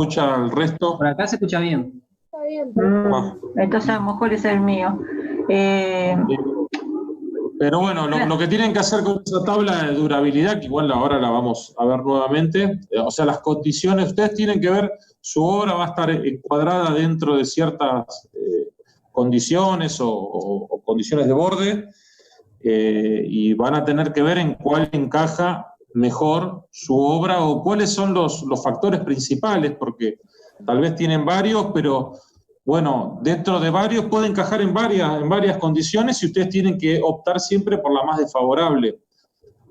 escucha el resto? Por acá se escucha bien. Está bien, Entonces a lo mejor es el mío. Eh, Pero bueno, lo que tienen que hacer con esa tabla de durabilidad, que igual ahora la vamos a ver nuevamente, o sea, las condiciones, ustedes tienen que ver, su obra va a estar encuadrada dentro de ciertas condiciones o condiciones de borde, y van a tener que ver en cuál encaja mejor su obra o cuáles son los factores principales, porque tal vez tienen varios, pero bueno, dentro de varios puede encajar en varias condiciones y ustedes tienen que optar siempre por la más desfavorable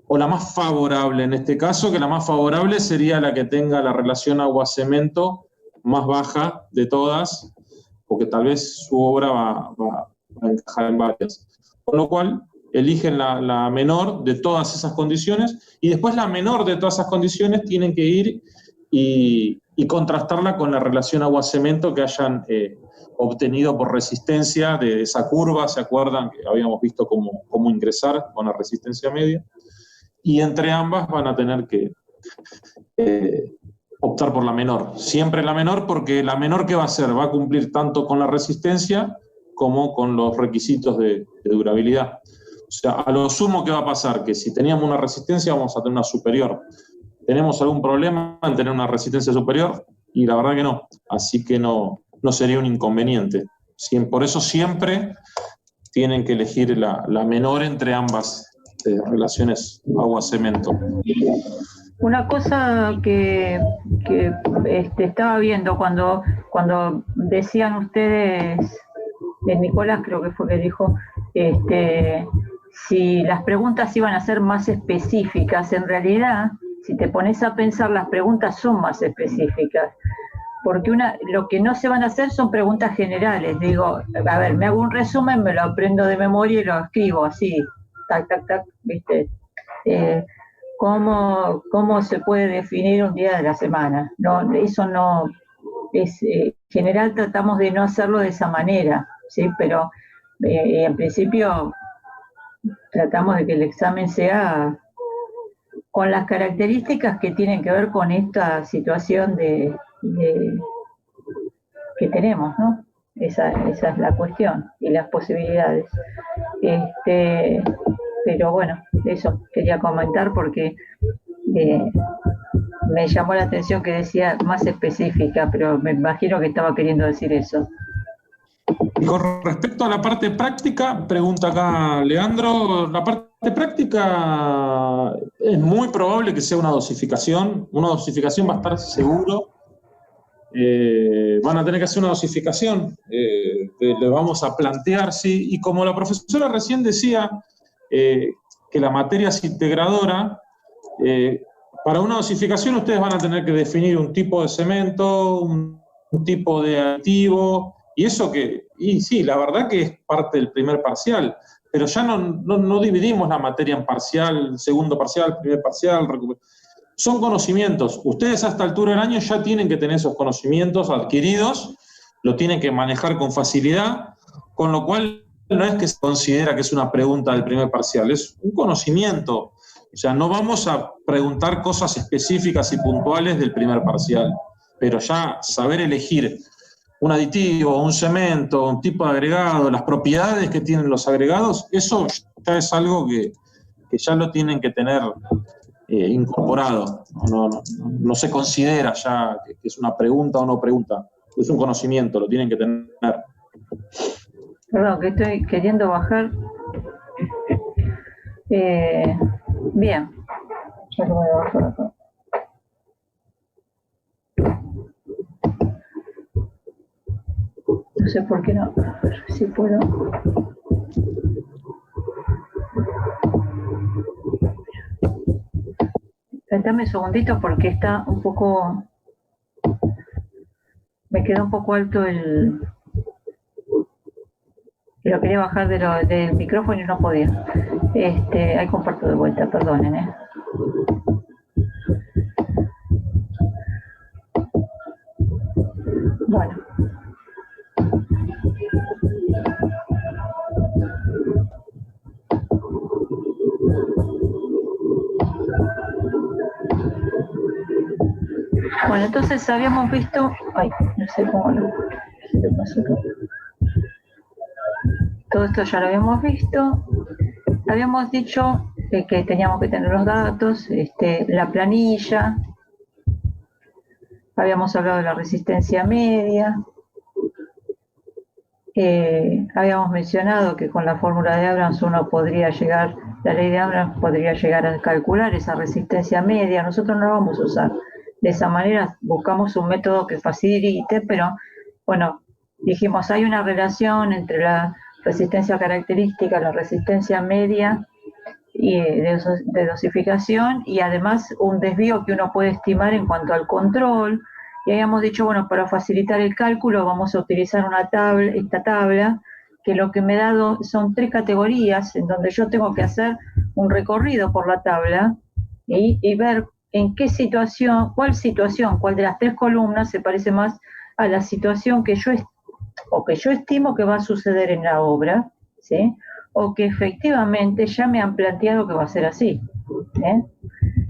o la más favorable en este caso, que la más favorable sería la que tenga la relación agua-cemento más baja de todas, porque tal vez su obra va a encajar en varias. Con lo cual, eligen la menor de todas esas condiciones y después la menor de todas esas condiciones tienen que ir y contrastarla con la relación agua-cemento que hayan obtenido por resistencia de esa curva. ¿Se acuerdan que habíamos visto cómo ingresar con la resistencia media? Y entre ambas van a tener que optar por la menor. Siempre la menor, porque la menor que va a hacer va a cumplir tanto con la resistencia como con los requisitos de durabilidad. O sea, a lo sumo que va a pasar, que si teníamos una resistencia vamos a tener una superior. ¿Tenemos algún problema en tener una resistencia superior? Y la verdad que no. Así que no sería un inconveniente. Por eso siempre tienen que elegir la menor entre ambas relaciones agua-cemento. Una cosa que estaba viendo cuando decían ustedes, Nicolás creo que fue que dijo, si las preguntas iban a ser más específicas. En realidad, si te pones a pensar, las preguntas son más específicas, porque lo que no se van a hacer son preguntas generales. Digo, a ver, me hago un resumen, me lo aprendo de memoria y lo escribo así, tac, tac, tac, ¿viste? ¿Cómo se puede definir un día de la semana? No, eso no es, en general tratamos de no hacerlo de esa manera, ¿sí? Pero en principio tratamos de que el examen sea con las características que tienen que ver con esta situación que tenemos, ¿no? Esa es la cuestión y las posibilidades. Pero bueno, eso quería comentar porque me llamó la atención que decía más específica, pero me imagino que estaba queriendo decir eso. Y con respecto a la parte práctica, pregunta acá Leandro, la parte práctica es muy probable que sea una dosificación va a estar seguro. Van a tener que hacer una dosificación, le vamos a plantear, sí, y como la profesora recién decía que la materia es integradora, para una dosificación ustedes van a tener que definir un tipo de cemento, un tipo de aditivo, y sí, la verdad que es parte del primer parcial, pero ya no dividimos la materia en parcial, segundo parcial, primer parcial, son conocimientos. Ustedes a esta altura del año ya tienen que tener esos conocimientos adquiridos, lo tienen que manejar con facilidad, con lo cual no es que se considera que es una pregunta del primer parcial, es un conocimiento. O sea, no vamos a preguntar cosas específicas y puntuales del primer parcial, pero ya saber elegir un aditivo, un cemento, un tipo de agregado, las propiedades que tienen los agregados, eso ya es algo que ya lo tienen que tener incorporado. No se considera ya que es una pregunta o no pregunta, es un conocimiento, lo tienen que tener. Perdón, que estoy queriendo bajar. Bien, yo lo voy a bajar acá. No sé por qué no, a ver si puedo. Dame un segundito porque está un poco, me quedó un poco alto lo quería bajar del micrófono y no podía. Ahí comparto de vuelta, perdonen, Bueno. Bueno, Bueno, entonces habíamos visto, ay, no sé cómo ¿qué le pasó acá? Todo esto ya lo habíamos visto. Habíamos dicho que teníamos que tener los datos, la planilla. Habíamos hablado de la resistencia media. Habíamos mencionado que con la fórmula de Abrams uno podría llegar, la ley de Abrams podría llegar a calcular esa resistencia media. Nosotros no lo vamos a usar de esa manera, buscamos un método que facilite, pero bueno, dijimos hay una relación entre la resistencia característica, la resistencia media y de dosificación, y además un desvío que uno puede estimar en cuanto al control. Y habíamos dicho, bueno, para facilitar el cálculo vamos a utilizar esta tabla, que lo que me ha dado son 3 categorías, en donde yo tengo que hacer un recorrido por la tabla y ver en qué situación, cuál de las 3 columnas se parece más a la situación que yo estimo que va a suceder en la obra, ¿sí? O que efectivamente ya me han planteado que va a ser así.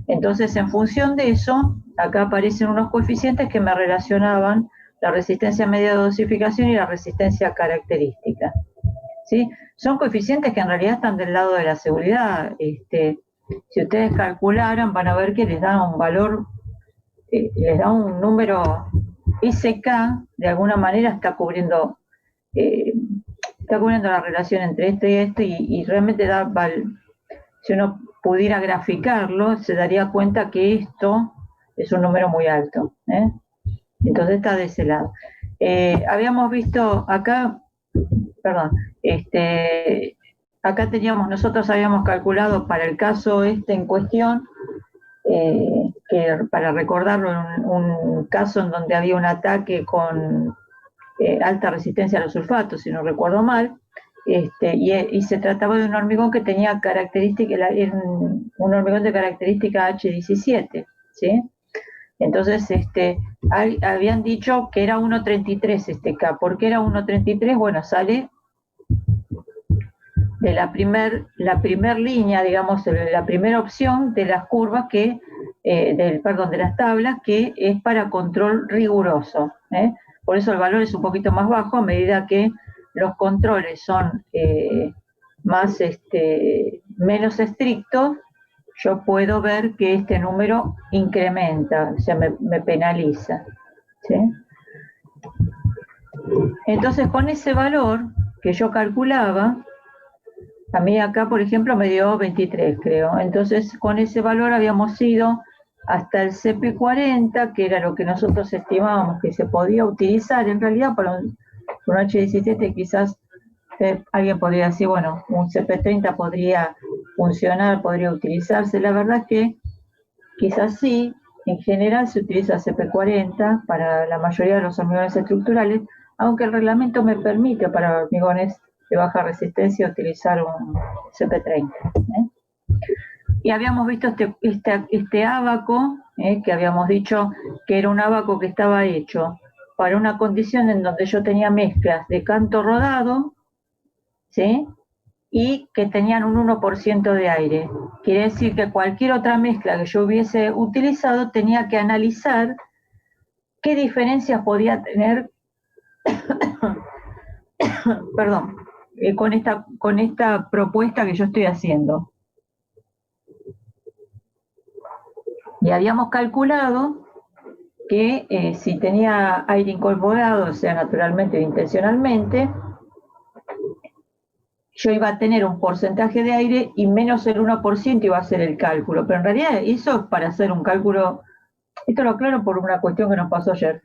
Entonces, en función de eso, acá aparecen unos coeficientes que me relacionaban la resistencia media de dosificación y la resistencia característica, ¿sí? Son coeficientes que en realidad están del lado de la seguridad. Si ustedes calcularan, van a ver que les da un valor, les da un número SK, de alguna manera está cubriendo la relación entre esto y esto, y realmente si uno pudiera graficarlo, se daría cuenta que esto es un número muy alto, entonces está de ese lado. Habíamos visto acá, perdón, acá nosotros habíamos calculado para el caso en cuestión, que para recordarlo, un caso en donde había un ataque con alta resistencia a los sulfatos, si no recuerdo mal, y se trataba de un hormigón que tenía un hormigón de característica H17, ¿sí? Entonces, habían dicho que era 1.33 K. ¿Por qué era 1.33? Bueno, sale de la primer línea, digamos, la primera opción de las curvas de las tablas, que es para control riguroso, Por eso el valor es un poquito más bajo a medida que los controles son menos estrictos. Yo puedo ver que este número incrementa, o sea, me penaliza, ¿sí? Entonces, con ese valor que yo calculaba, a mí acá, por ejemplo, me dio 23, creo. Entonces, con ese valor habíamos ido hasta el CP40, que era lo que nosotros estimábamos que se podía utilizar. En realidad, para un H17 quizás alguien podría decir, bueno, un CP30 podría funcionar, podría utilizarse. La verdad es que quizás sí. En general se utiliza CP40 para la mayoría de los hormigones estructurales, aunque el reglamento me permite para hormigones de baja resistencia utilizar un CP30. Y habíamos visto este ábaco, que habíamos dicho que era un ábaco que estaba hecho para una condición en donde yo tenía mezclas de canto rodado, ¿sí? Y que tenían un 1% de aire. Quiere decir que cualquier otra mezcla que yo hubiese utilizado tenía que analizar qué diferencias podía tener perdón, con esta propuesta que yo estoy haciendo. Y habíamos calculado que si tenía aire incorporado, o sea, naturalmente o intencionalmente, yo iba a tener un porcentaje de aire y menos el 1% iba a ser el cálculo. Pero en realidad eso es para hacer un cálculo, esto lo aclaro por una cuestión que nos pasó ayer.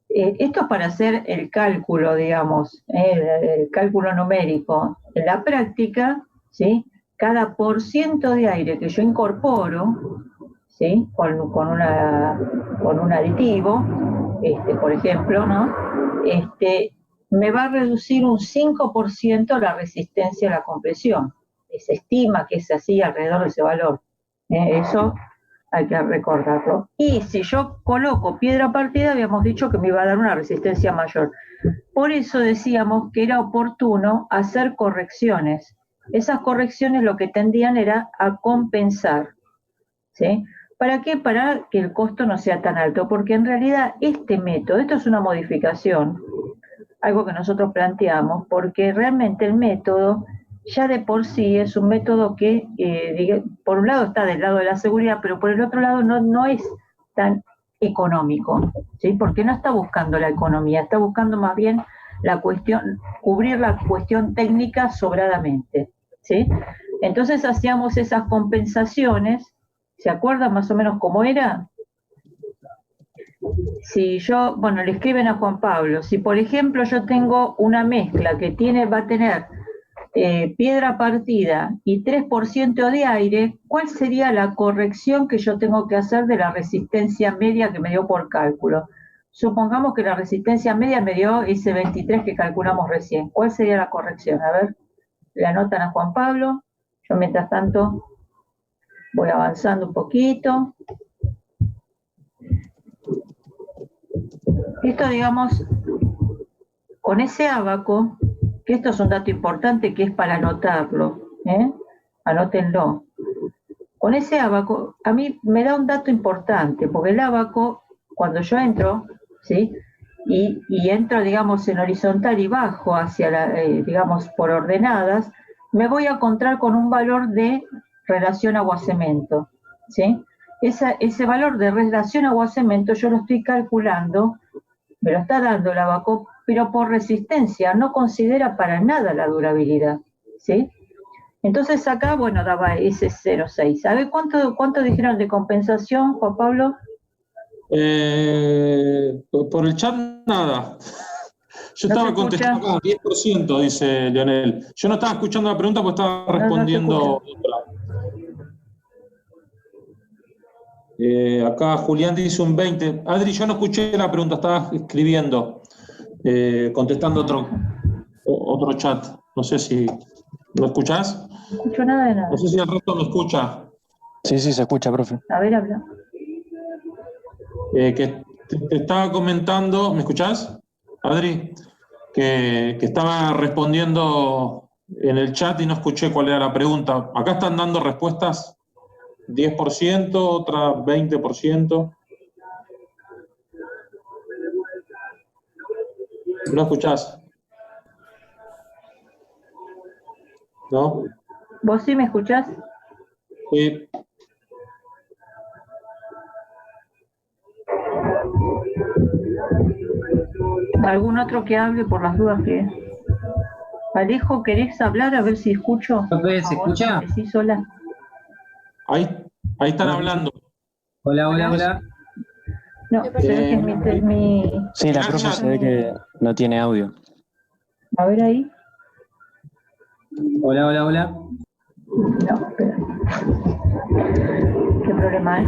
Esto es para hacer el cálculo, digamos, el cálculo numérico. En la práctica, ¿sí? Cada % de aire que yo incorporo, ¿sí? con un aditivo, por ejemplo, ¿no? Me va a reducir un 5% la resistencia a la compresión. Se estima que es así alrededor de ese valor. Eso hay que recordarlo. Y si yo coloco piedra partida, habíamos dicho que me iba a dar una resistencia mayor. Por eso decíamos que era oportuno hacer correcciones. Esas correcciones lo que tendían era a compensar, ¿sí? ¿Para qué? Para que el costo no sea tan alto, porque en realidad este método, esto es una modificación, algo que nosotros planteamos, porque realmente el método ya de por sí es un método que, por un lado está del lado de la seguridad, pero por el otro lado no es tan económico, ¿sí? Porque no está buscando la economía, está buscando más bien la cuestión, cubrir la cuestión técnica sobradamente, ¿sí? Entonces hacíamos esas compensaciones, ¿se acuerdan más o menos cómo era? Si yo, bueno, le escriben a Juan Pablo, si por ejemplo yo tengo una mezcla que va a tener piedra partida y 3% de aire, ¿cuál sería la corrección que yo tengo que hacer de la resistencia media que me dio por cálculo? Supongamos que la resistencia media me dio ese 23 que calculamos recién. ¿Cuál sería la corrección? A ver, le anotan a Juan Pablo. Yo mientras tanto voy avanzando un poquito. Esto, digamos, con ese ábaco, que esto es un dato importante que es para anotarlo, anótenlo. Con ese ábaco, a mí me da un dato importante, porque el ábaco, cuando yo entro, ¿sí? Y entro, digamos, en horizontal y bajo hacia, digamos, por ordenadas, me voy a encontrar con un valor de relación agua-cemento, ¿sí? Ese valor de relación agua-cemento yo lo estoy calculando, me lo está dando el ábaco, pero por resistencia, no considera para nada la durabilidad, ¿sí? Entonces acá, bueno, daba ese 0,6. ¿Sabe cuánto dijeron de compensación, Juan Pablo? Por el chat, nada. Yo ¿No estaba contestando acá, 10%, dice Leonel. Yo no estaba escuchando la pregunta porque estaba respondiendo. Acá Julián dice un 20. Adri, yo no escuché la pregunta, estaba escribiendo, contestando otro chat. No sé si lo escuchás. No escucho nada de nada. No sé si el resto me escucha. Sí, se escucha, profe. A ver, habla. Que te estaba comentando, ¿me escuchás, Adri? Que estaba respondiendo en el chat y no escuché cuál era la pregunta. Acá están dando respuestas 10%, otra 20%. ¿No escuchás? ¿No? ¿Vos sí me escuchás? Sí. ¿Algún otro que hable por las dudas que... Alejo, ¿querés hablar? A ver si escucho. ¿Se escucha? Sí, sola. Ahí están hablando. Hola. No, se ve que es mi... Sí, la profe se ve que no tiene audio. A ver ahí. Hola. No, espera. ¿Qué problema es?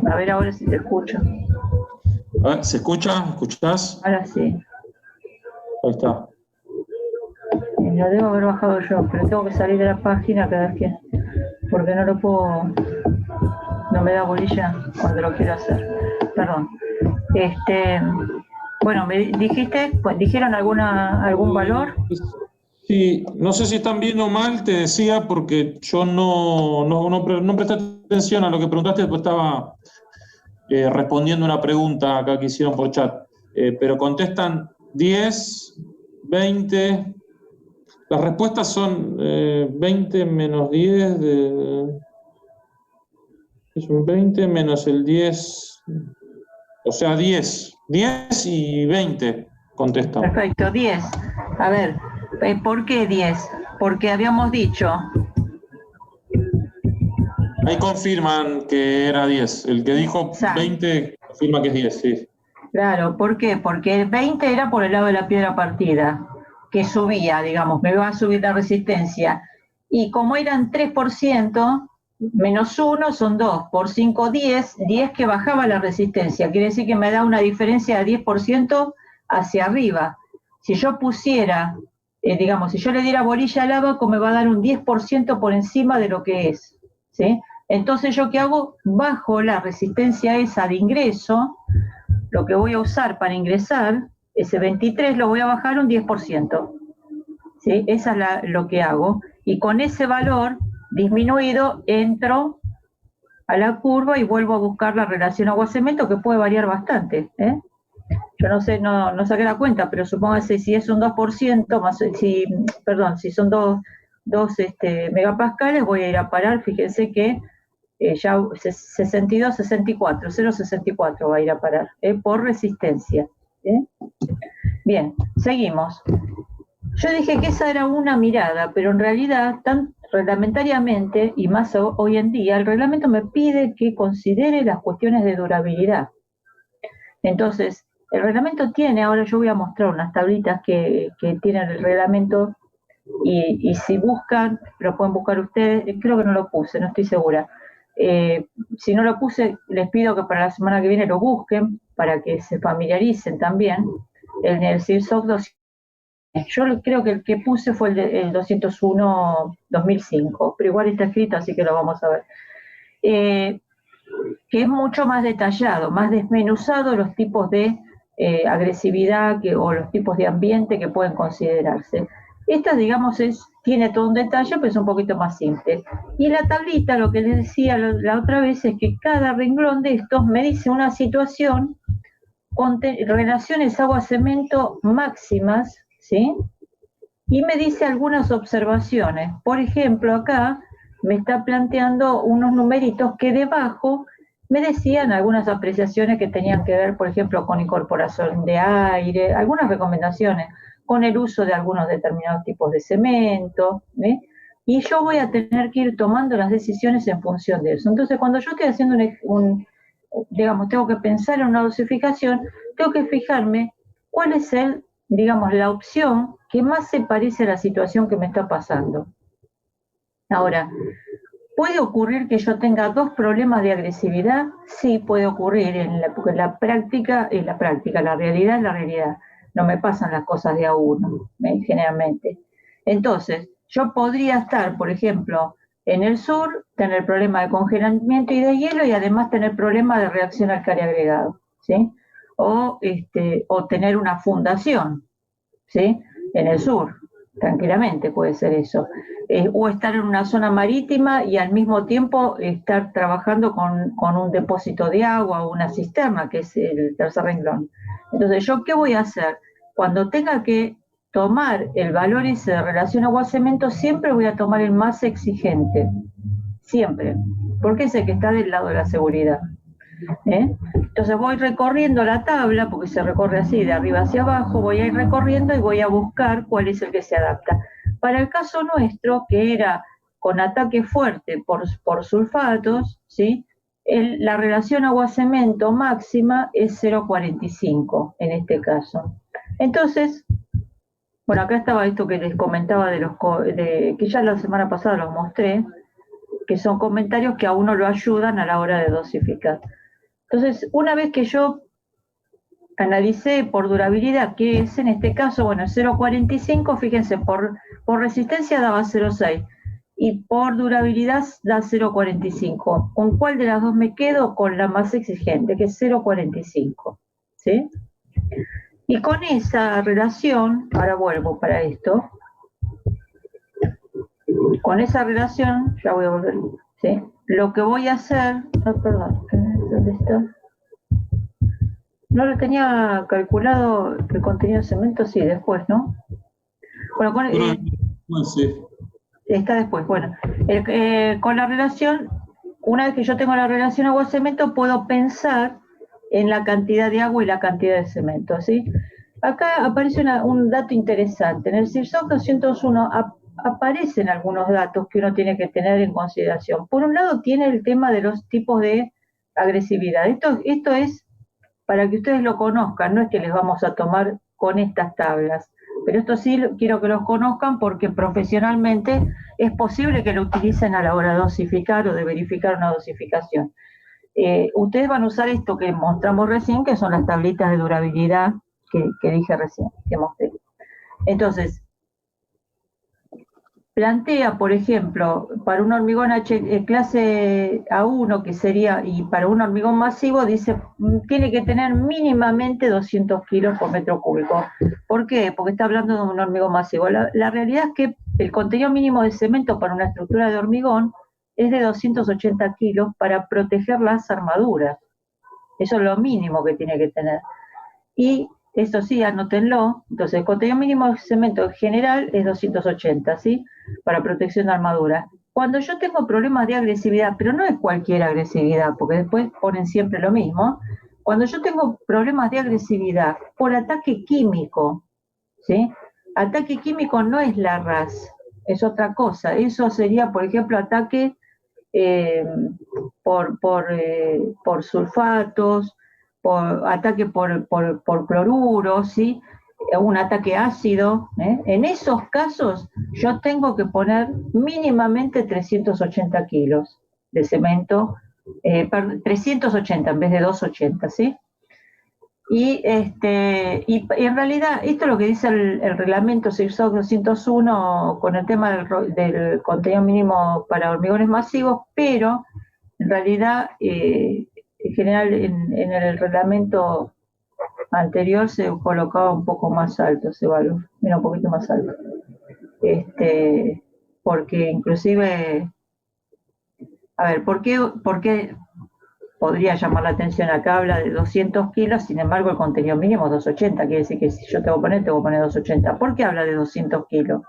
A ver ahora si te escucho. A ver, ¿se escucha? ¿Escuchás? Ahora sí. Ahí está. Lo debo haber bajado yo, pero tengo que salir de la página cada vez que... Porque no lo puedo... No me da bolilla cuando lo quiero hacer. Perdón. Bueno, me dijiste, pues, ¿dijeron algún valor? Sí, no sé si están bien o mal, te decía, porque yo no presté atención a lo que preguntaste, pues estaba respondiendo una pregunta acá que hicieron por chat. Pero contestan 10, 20. Las respuestas son 20 menos 10, es un 20 menos el 10, o sea, 10. 10 y 20 contestan. Perfecto, 10. A ver, ¿por qué 10? Porque habíamos dicho... Ahí confirman que era 10. El que dijo 20 confirma que es 10, sí. Claro, ¿por qué? Porque el 20 era por el lado de la piedra partida, que subía, digamos, me iba a subir la resistencia. Y como eran 3%, menos 1 son 2, por 5, 10, 10 que bajaba la resistencia. Quiere decir que me da una diferencia de 10% hacia arriba. Si yo pusiera, digamos, si yo le diera bolilla al ábaco, me va a dar un 10% por encima de lo que es, ¿sí? Entonces, ¿yo qué hago? Bajo la resistencia esa de ingreso, lo que voy a usar para ingresar, ese 23 lo voy a bajar un 10%. ¿Sí? Esa es lo que hago. Y con ese valor disminuido, entro a la curva y vuelvo a buscar la relación agua-cemento, que puede variar bastante. Yo no sé, no saqué la cuenta, pero supóngase si es un 2%, más, si son dos megapascales, voy a ir a parar, fíjense que ya 62, 64, 0,64 va a ir a parar, por resistencia. Bien, seguimos. Yo dije que esa era una mirada, pero en realidad, tan reglamentariamente, y más hoy en día, el reglamento me pide que considere las cuestiones de durabilidad. Entonces, el reglamento tiene, ahora yo voy a mostrar unas tablitas que tienen el reglamento, y si buscan, lo pueden buscar ustedes, creo que no lo puse, no estoy segura. Si no lo puse, les pido que para la semana que viene lo busquen, para que se familiaricen también. En el CIRSOC 200, yo creo que el que puse fue el 201-2005, pero igual está escrito, así que lo vamos a ver. Que es mucho más detallado, más desmenuzado los tipos de agresividad o los tipos de ambiente que pueden considerarse. Esta, digamos, tiene todo un detalle, pero es un poquito más simple. Y en la tablita, lo que les decía la otra vez, es que cada renglón de estos me dice una situación con relaciones agua-cemento máximas, ¿sí? Y me dice algunas observaciones. Por ejemplo, acá me está planteando unos numeritos que debajo me decían algunas apreciaciones que tenían que ver, por ejemplo, con incorporación de aire, algunas recomendaciones, con el uso de algunos determinados tipos de cemento, y yo voy a tener que ir tomando las decisiones en función de eso. Entonces, cuando yo estoy haciendo digamos, tengo que pensar en una dosificación, tengo que fijarme cuál es la opción que más se parece a la situación que me está pasando. Ahora, ¿puede ocurrir que yo tenga dos problemas de agresividad? Sí, puede ocurrir, porque la realidad es la realidad. No me pasan las cosas de a uno, generalmente. Entonces, yo podría estar, por ejemplo, en el sur, tener problema de congelamiento y de hielo, y además tener problema de reacción al alcali agregado, ¿sí? O tener una fundación, ¿sí? En el sur, tranquilamente puede ser eso. O estar en una zona marítima y al mismo tiempo estar trabajando con un depósito de agua o una cisterna, que es el tercer renglón. Entonces, ¿yo qué voy a hacer? Cuando tenga que tomar el valor ese de relación agua-cemento, siempre voy a tomar el más exigente, siempre, porque es el que está del lado de la seguridad. Entonces voy recorriendo la tabla, porque se recorre así, de arriba hacia abajo, voy a ir recorriendo y voy a buscar cuál es el que se adapta. Para el caso nuestro, que era con ataque fuerte por sulfatos, ¿sí? La relación agua-cemento máxima es 0,45 en este caso. Entonces, bueno, acá estaba esto que les comentaba que ya la semana pasada los mostré, que son comentarios que a uno lo ayudan a la hora de dosificar. Entonces, una vez que yo analicé por durabilidad, que es en este caso, bueno, 0,45, fíjense, por resistencia daba 0,6 y por durabilidad da 0,45. ¿Con cuál de las dos me quedo? Con la más exigente, que es 0,45, ¿sí? Y con esa relación, ahora vuelvo para esto, con esa relación, ya voy a volver, ¿sí? Lo que voy a hacer, perdón, ¿dónde está? No lo tenía calculado el contenido de cemento, sí, después, ¿no? Bueno, sí. Está después, bueno. Con la relación, una vez que yo tengo la relación agua-cemento, puedo pensar en la cantidad de agua y la cantidad de cemento, ¿sí? Acá aparece un dato interesante. En el CIRSOC 201 aparecen algunos datos que uno tiene que tener en consideración. Por un lado, tiene el tema de los tipos de agresividad. Esto es para que ustedes lo conozcan, no es que les vamos a tomar con estas tablas, pero esto sí quiero que los conozcan porque profesionalmente es posible que lo utilicen a la hora de dosificar o de verificar una dosificación. Ustedes van a usar esto que mostramos recién, que son las tablitas de durabilidad que dije recién, que mostré. Entonces, plantea, por ejemplo, para un hormigón clase A1, que sería, y para un hormigón masivo, dice, tiene que tener mínimamente 200 kilos por metro cúbico. ¿Por qué? Porque está hablando de un hormigón masivo. La realidad es que el contenido mínimo de cemento para una estructura de hormigón es de 280 kilos para proteger las armaduras. Eso es lo mínimo que tiene que tener. Y eso sí, anótenlo. Entonces, el contenido mínimo de cemento en general es 280, ¿sí? Para protección de armadura. Cuando yo tengo problemas de agresividad, pero no es cualquier agresividad, porque después ponen siempre lo mismo. Cuando yo tengo problemas de agresividad por ataque químico, ¿sí? Ataque químico no es la RAS, es otra cosa. Eso sería, por ejemplo, ataque por sulfatos, por ataque por cloruros, ¿sí? Un ataque ácido. En esos casos yo tengo que poner mínimamente 380 kilos de cemento, 380 en vez de 280, ¿sí? Y en realidad esto es lo que dice el reglamento CIRSOC 201 con el tema del contenido mínimo para hormigones masivos, pero en realidad en general en el reglamento anterior se colocaba un poco más alto ese valor, un poquito más alto, porque inclusive, a ver, ¿por qué podría llamar la atención? Acá habla de 200 kilos, sin embargo el contenido mínimo es 280, quiere decir que si yo tengo que poner 280. ¿Por qué habla de 200 kilos?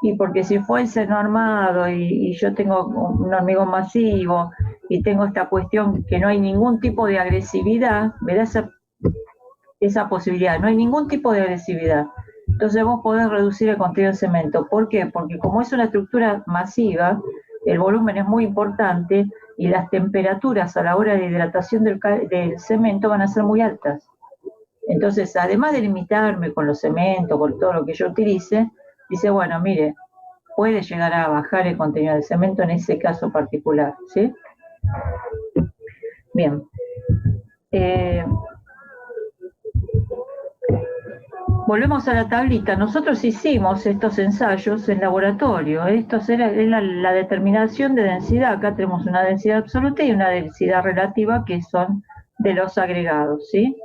Y porque si fuese no armado y yo tengo un hormigón masivo y tengo esta cuestión que no hay ningún tipo de agresividad, ¿verdad? Esa posibilidad, no hay ningún tipo de agresividad. Entonces vos podés reducir el contenido de cemento. ¿Por qué? Porque como es una estructura masiva, el volumen es muy importante y las temperaturas a la hora de hidratación del cemento van a ser muy altas. Entonces, además de limitarme con los cementos, con todo lo que yo utilice, dice, bueno, mire, puede llegar a bajar el contenido de cemento en ese caso particular, ¿sí? Bien. Volvemos a la tablita. Nosotros hicimos estos ensayos en laboratorio. Esto era la determinación de densidad. Acá tenemos una densidad absoluta y una densidad relativa que son de los agregados, ¿sí?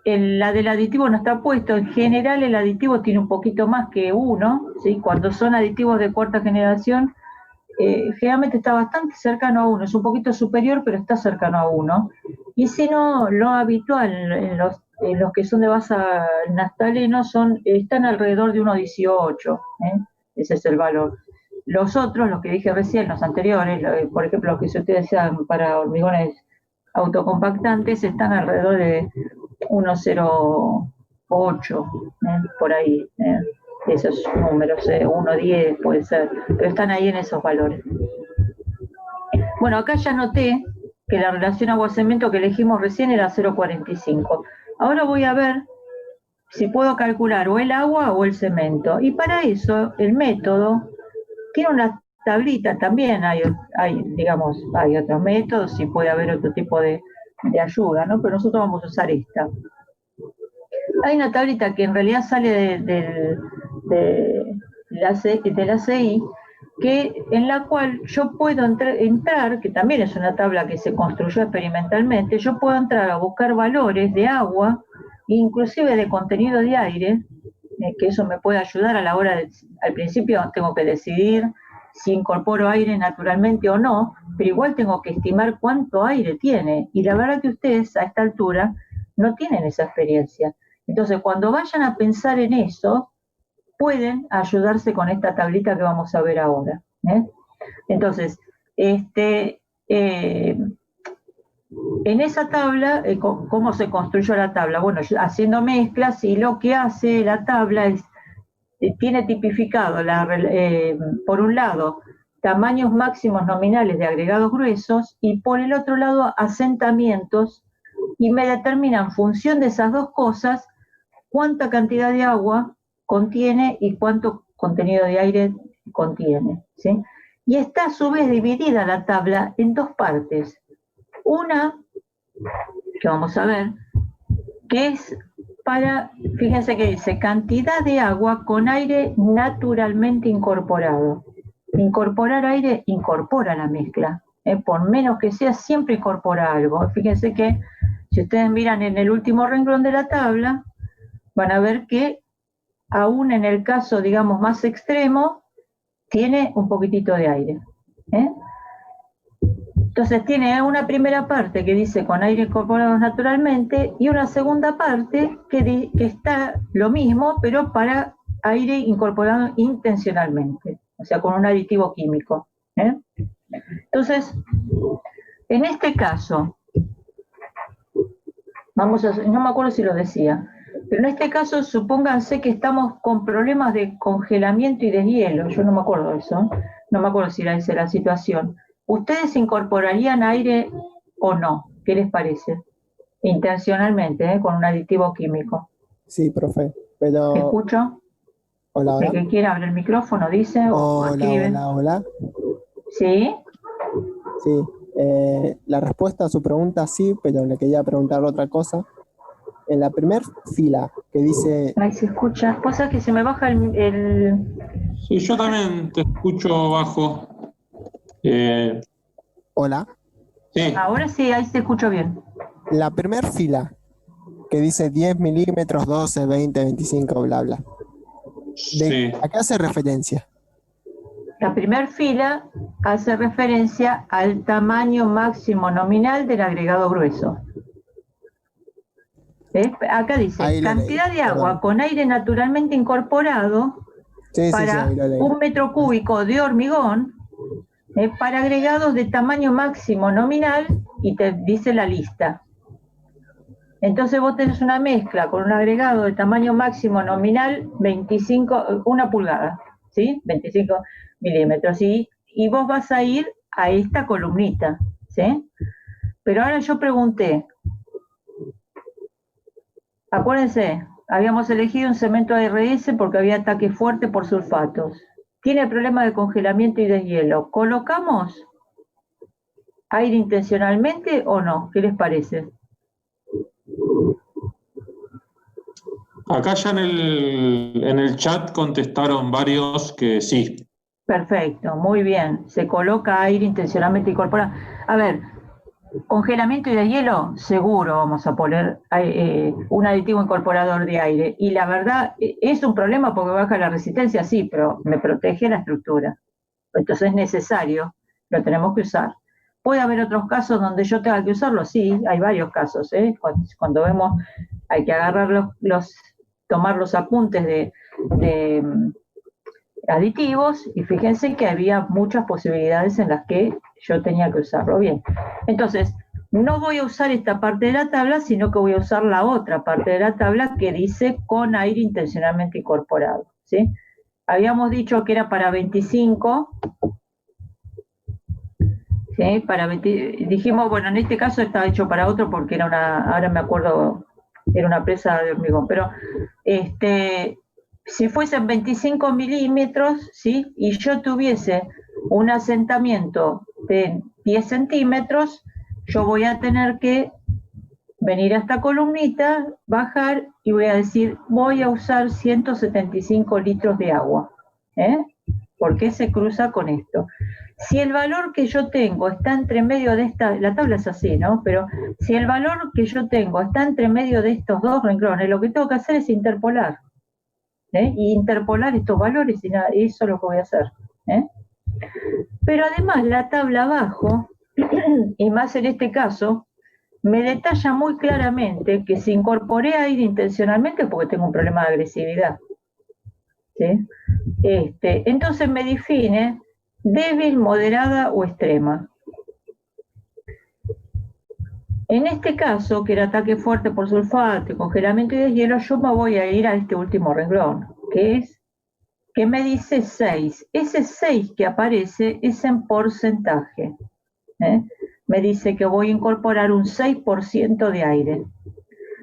La del aditivo no está puesto. En general el aditivo tiene un poquito más que 1, ¿sí? Cuando son aditivos de cuarta generación, generalmente está bastante cercano a 1. Es un poquito superior, pero está cercano a 1. Y si no, lo habitual en los que son de base naftaleno están alrededor de 1,18. Ese es el valor. Los otros, los que dije recién, los anteriores, por ejemplo, los que se utilizan para hormigones autocompactantes, están alrededor de 1,08, por ahí. Esos números, 1,10 puede ser, pero están ahí en esos valores. Bueno, acá ya noté que la relación agua-cemento que elegimos recién era 0,45. Ahora voy a ver si puedo calcular o el agua o el cemento. Y para eso, el método tiene una tablita también. Hay otros métodos y puede haber otro tipo de ayuda, ¿no? Pero nosotros vamos a usar esta. Hay una tablita que en realidad sale de la CI, en la cual yo puedo entrar, que también es una tabla que se construyó experimentalmente, yo puedo entrar a buscar valores de agua, inclusive de contenido de aire, que eso me puede ayudar a la hora al principio tengo que decidir si incorporo aire naturalmente o no, pero igual tengo que estimar cuánto aire tiene, y la verdad que ustedes a esta altura no tienen esa experiencia. Entonces, cuando vayan a pensar en eso, pueden ayudarse con esta tablita que vamos a ver ahora. Entonces, en esa tabla, ¿cómo se construyó la tabla? Bueno, haciendo mezclas, y lo que hace la tabla es, tiene tipificado, por un lado, tamaños máximos nominales de agregados gruesos, y por el otro lado, asentamientos, y me determina en función de esas dos cosas cuánta cantidad de agua contiene y cuánto contenido de aire contiene, ¿sí? Y está a su vez dividida la tabla en dos partes. Una, que vamos a ver, que es para fíjense que dice cantidad de agua con aire naturalmente incorporado. Incorporar aire incorpora la mezcla. Por menos que sea, siempre incorpora algo. Fíjense que si ustedes miran en el último renglón de la tabla, van a ver que aún en el caso, digamos, más extremo, tiene un poquitito de aire. Entonces tiene una primera parte que dice con aire incorporado naturalmente y una segunda parte que está lo mismo, pero para aire incorporado intencionalmente, o sea, con un aditivo químico. Entonces, en este caso, no me acuerdo si lo decía, pero en este caso supónganse que estamos con problemas de congelamiento y deshielo, yo no me acuerdo de eso, no me acuerdo si era esa la situación. ¿Ustedes incorporarían aire o no? ¿Qué les parece? Intencionalmente, con un aditivo químico. Sí, profe, pero... ¿Escucho? Hola, hola. El que quiera abrir el micrófono dice o escribe. Hola. ¿Sí? Sí, la respuesta a su pregunta sí, pero le quería preguntar otra cosa. En la primera fila que dice... Ahí se escucha. Pasa que se me baja el... Sí, yo también te escucho bajo. Hola. Sí. Ahora sí, ahí se escucha bien. La primera fila que dice 10 milímetros, 12, 20, 25, bla, bla. Sí. ¿A qué hace referencia? La primera fila hace referencia al tamaño máximo nominal del agregado grueso. Acá dice, cantidad de agua con aire naturalmente incorporado para 1 metro cúbico de hormigón para agregados de tamaño máximo nominal y te dice la lista. Entonces vos tenés una mezcla con un agregado de tamaño máximo nominal 1 pulgada, ¿sí? 25 milímetros, ¿sí? Y vos vas a ir a esta columnita, ¿sí? Pero ahora yo pregunté, acuérdense, habíamos elegido un cemento ARS porque había ataque fuerte por sulfatos. Tiene problema de congelamiento y deshielo. ¿Colocamos aire intencionalmente o no? ¿Qué les parece? Acá ya en el chat contestaron varios que sí. Perfecto, muy bien. Se coloca aire intencionalmente incorporado. A ver, congelamiento y deshielo, seguro vamos a poner un aditivo incorporador de aire. Y la verdad, es un problema porque baja la resistencia, sí, pero me protege la estructura. Entonces es necesario, lo tenemos que usar. ¿Puede haber otros casos donde yo tenga que usarlo? Sí, hay varios casos. Cuando vemos, hay que agarrar tomar los apuntes de aditivos y fíjense que había muchas posibilidades en las que yo tenía que usarlo. Bien, entonces no voy a usar esta parte de la tabla, sino que voy a usar la otra parte de la tabla que dice con aire intencionalmente incorporado, ¿sí? Habíamos dicho que era para 25, ¿sí? Dijimos, bueno, en este caso estaba hecho para otro porque era ahora me acuerdo, era una presa de hormigón, pero si fuesen 25 milímetros, ¿sí? Y yo tuviese un asentamiento de 10 centímetros, yo voy a tener que venir a esta columnita, bajar y voy a decir, voy a usar 175 litros de agua. ¿Por qué se cruza con esto? Si el valor que yo tengo está entre medio de la tabla es así, ¿no? Pero si el valor que yo tengo está entre medio de estos dos renglones, lo que tengo que hacer es interpolar. Y interpolar estos valores y nada, eso es lo que voy a hacer. Pero además la tabla abajo, y más en este caso, me detalla muy claramente que si incorporé aire intencionalmente es porque tengo un problema de agresividad. ¿Sí? Entonces me define débil, moderada o extrema. En este caso, que era ataque fuerte por sulfato, congelamiento y deshielo, yo me voy a ir a este último renglón, que me dice 6. Ese 6 que aparece es en porcentaje. Me dice que voy a incorporar un 6% de aire.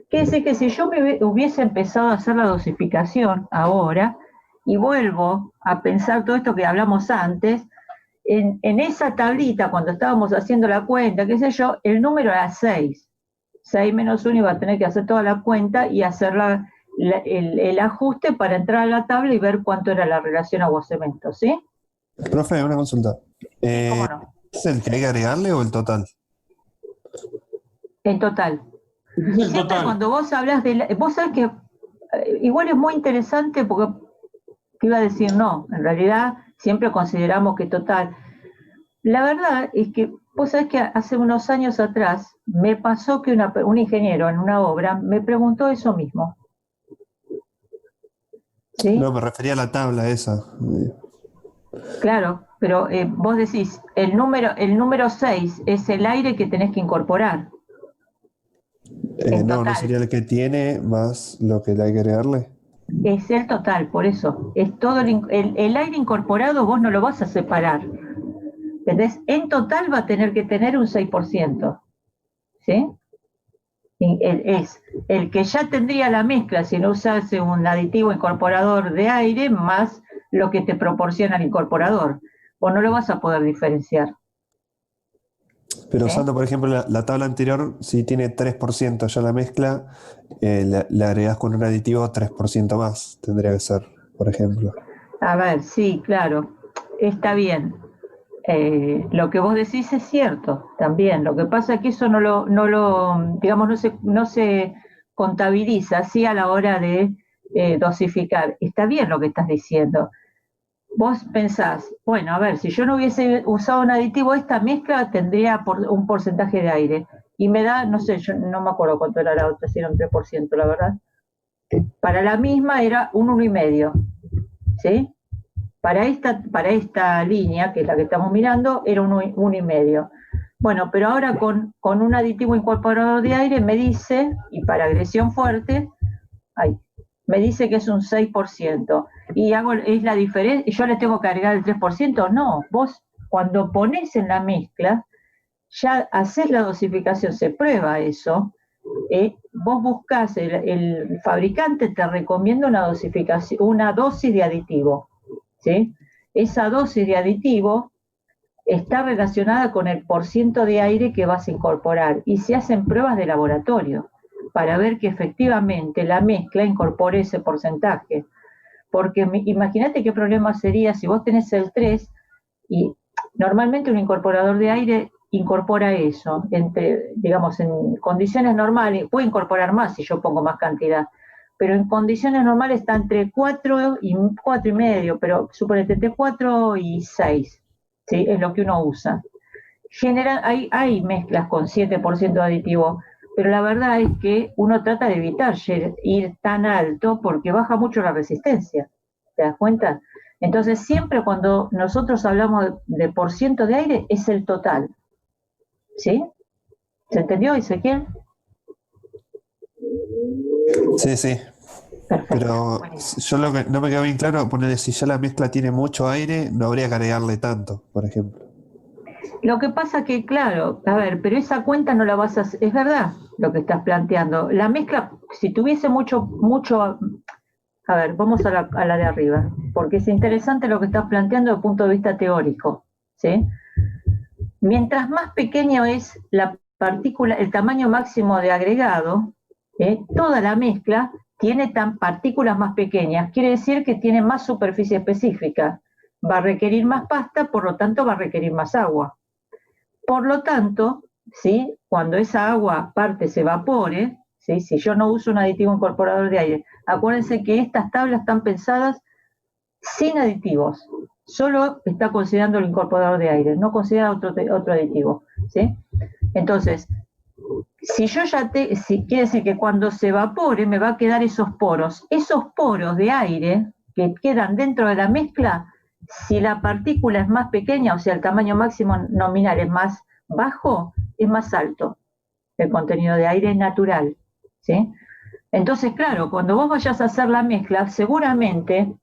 Quiere decir que si yo me hubiese empezado a hacer la dosificación ahora, y vuelvo a pensar todo esto que hablamos antes, en esa tablita, cuando estábamos haciendo la cuenta, qué sé yo, el número era 6. 6 menos 1 iba a tener que hacer toda la cuenta y hacerla el ajuste para entrar a la tabla y ver cuánto era la relación agua-cemento, ¿sí? Profe, una consulta. ¿Cómo no? ¿Es el que hay que agregarle o el total? En total. Es el Siempre total. cuando vos hablas vos sabés que igual es muy interesante porque te iba a decir no, en realidad siempre consideramos que total. La verdad es que vos sabés que hace unos años atrás me pasó que un ingeniero en una obra me preguntó eso mismo. ¿Sí? No, me refería a la tabla esa. Claro, pero vos decís, el número 6 es el aire que tenés que incorporar. En No total. sería el que tiene más lo que le hay que agregarle. Es el total, por eso. Es todo el aire incorporado, vos no lo vas a separar. ¿Entendés? En total va a tener que tener un 6%. ¿Sí? Es el que ya tendría la mezcla si no usase un aditivo incorporador de aire más lo que te proporciona el incorporador. Vos no lo vas a poder diferenciar. Pero ¿Sí? usando, por ejemplo, la tabla anterior, si tiene 3% ya la mezcla, le agregás con un aditivo 3% más, tendría que ser, por ejemplo. A ver, sí, claro, está bien. Lo que vos decís es cierto también. Lo que pasa es que eso digamos, no se contabiliza así a la hora de dosificar. Está bien lo que estás diciendo. Vos pensás, bueno, a ver, si yo no hubiese usado un aditivo, esta mezcla tendría un porcentaje de aire. Y me da, no sé, yo no me acuerdo cuánto era la otra, si era un 3%, la verdad. Para la misma era un 1,5%, ¿sí? Para esta línea, que es la que estamos mirando, era un 1,5%. Bueno, pero ahora con un aditivo incorporador de aire me dice, y para agresión fuerte, me dice que es un 6%. Y es la diferencia, ¿y yo le tengo que agregar el 3%? No, vos cuando pones en la mezcla, ya haces la dosificación, se prueba eso. Vos buscás, el fabricante te recomienda una dosis de aditivo. ¿Sí? Esa dosis de aditivo está relacionada con el porciento de aire que vas a incorporar y se hacen pruebas de laboratorio para ver que efectivamente la mezcla incorpore ese porcentaje. Porque imagínate qué problema sería si vos tenés el 3 y normalmente un incorporador de aire incorpora eso, digamos, en condiciones normales, puede incorporar más si yo pongo más cantidad, pero en condiciones normales está entre 4 y 4,5, pero suponete entre 4 y 6, ¿sí? Es lo que uno usa. Hay mezclas con 7% de aditivo, pero la verdad es que uno trata de evitar ir tan alto porque baja mucho la resistencia, ¿te das cuenta? Entonces siempre cuando nosotros hablamos de porciento de aire es el total, ¿sí? ¿Se entendió, Ezequiel? Sí, sí. Perfecto. Pero yo lo que no me quedó bien claro, ponerle si ya la mezcla tiene mucho aire, no habría que agregarle tanto, por ejemplo. Lo que pasa que, claro, a ver, pero esa cuenta no la vas a hacer, es verdad lo que estás planteando. La mezcla, si tuviese mucho, a ver, vamos a la de arriba, porque es interesante lo que estás planteando desde el punto de vista teórico, ¿sí? Mientras más pequeño es la partícula, el tamaño máximo de agregado, toda la mezcla tiene partículas más pequeñas, quiere decir que tiene más superficie específica, va a requerir más pasta, por lo tanto va a requerir más agua. Por lo tanto, ¿sí? Cuando esa agua parte se evapore, ¿sí? Si yo no uso un aditivo incorporador de aire, acuérdense que estas tablas están pensadas sin aditivos, solo está considerando el incorporador de aire, no considera otro aditivo, ¿sí? Entonces, si yo quiere decir que cuando se evapore me va a quedar esos poros de aire que quedan dentro de la mezcla, si la partícula es más pequeña, o sea, el tamaño máximo nominal es más bajo, es más alto el contenido de aire natural, ¿sí? Entonces, claro, cuando vos vayas a hacer la mezcla, seguramente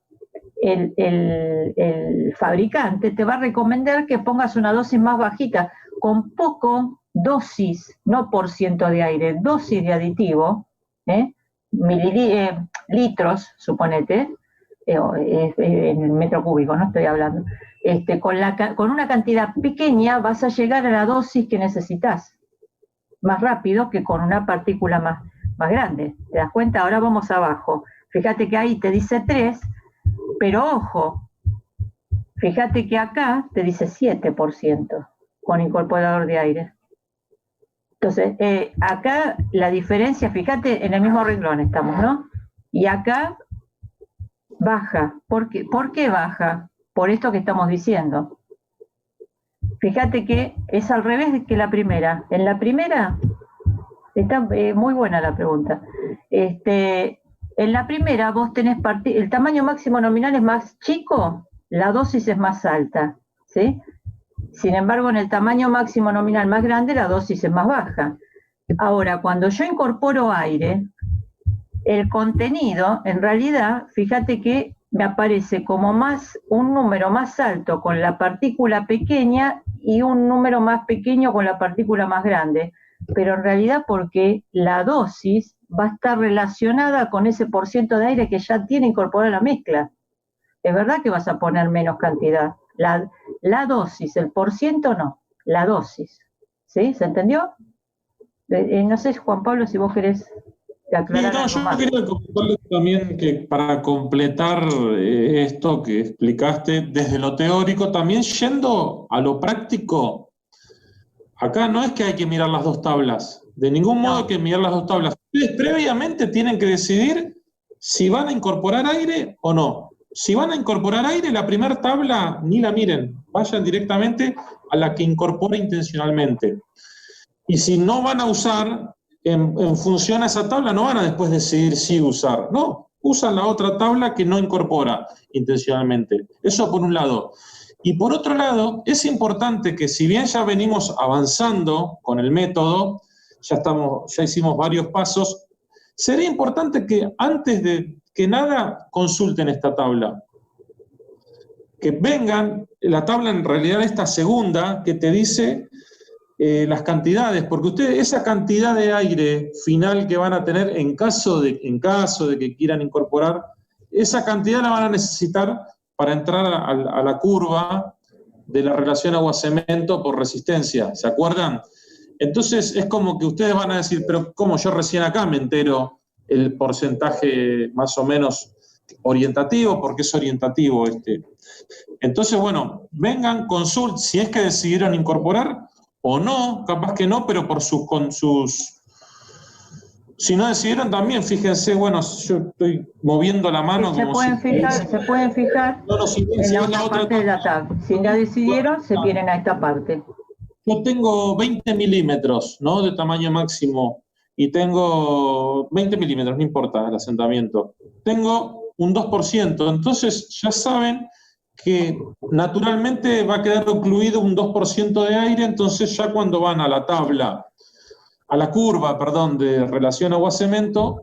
el fabricante te va a recomendar que pongas una dosis más bajita, con poco dosis, no por ciento de aire, dosis de aditivo, litros, suponete, en el metro cúbico, no estoy hablando, con una cantidad pequeña vas a llegar a la dosis que necesitas, más rápido que con una partícula más. más grande. ¿Te das cuenta? Ahora vamos abajo. Fíjate que ahí te dice 3, pero ojo, fíjate que acá te dice 7% con incorporador de aire. Entonces, acá la diferencia, fíjate, en el mismo renglón estamos, ¿no? Y acá baja. ¿Por qué baja? Por esto que estamos diciendo. Fíjate que es al revés que la primera. En la primera, está muy buena la pregunta. En la primera vos tenés el tamaño máximo nominal es más chico, la dosis es más alta, ¿sí? Sin embargo, en el tamaño máximo nominal más grande, la dosis es más baja. Ahora, cuando yo incorporo aire, el contenido, en realidad, fíjate que me aparece como un número más alto con la partícula pequeña y un número más pequeño con la partícula más grande. Pero en realidad porque la dosis va a estar relacionada con ese % de aire que ya tiene incorporada la mezcla. Es verdad que vas a poner menos cantidad. La dosis, el % no, la dosis. ¿Sí? ¿Se entendió? No sé, Juan Pablo, si vos querés aclarar algo yo más. quería comentarle también que para completar esto que explicaste desde lo teórico, también yendo a lo práctico, acá no es que hay que mirar las dos tablas, de ningún modo hay que mirar las dos tablas. Ustedes previamente tienen que decidir si van a incorporar aire o no. Si van a incorporar aire, la primera tabla ni la miren, vayan directamente a la que incorpora intencionalmente. Y si no van a usar, en función a esa tabla, no van a después decidir si usar, no, usan la otra tabla que no incorpora intencionalmente. Eso por un lado. Y por otro lado, es importante que si bien ya venimos avanzando con el método, ya hicimos varios pasos, sería importante que antes de que nada consulten esta tabla. Que vengan, la tabla en realidad esta segunda que te dice las cantidades, porque ustedes esa cantidad de aire final que van a tener en caso de que quieran incorporar, esa cantidad la van a necesitar para entrar a la curva de la relación agua-cemento por resistencia, ¿se acuerdan? Entonces es como que ustedes van a decir, pero ¿cómo yo recién acá me entero el porcentaje más o menos orientativo? Porque es orientativo este. Entonces, bueno, vengan, consulten, si es que decidieron incorporar o no, capaz que no, pero si no decidieron también, fíjense, bueno, yo estoy moviendo la mano. Se pueden fijar en la otra parte de la tabla. Si ya decidieron, se vienen a esta parte. Yo tengo 20 milímetros, ¿no? De tamaño máximo, y tengo 20 milímetros, no importa el asentamiento. Tengo un 2%, entonces ya saben que naturalmente va a quedar ocluido un 2% de aire, entonces ya cuando van a la tabla, a la curva, perdón, de relación agua-cemento,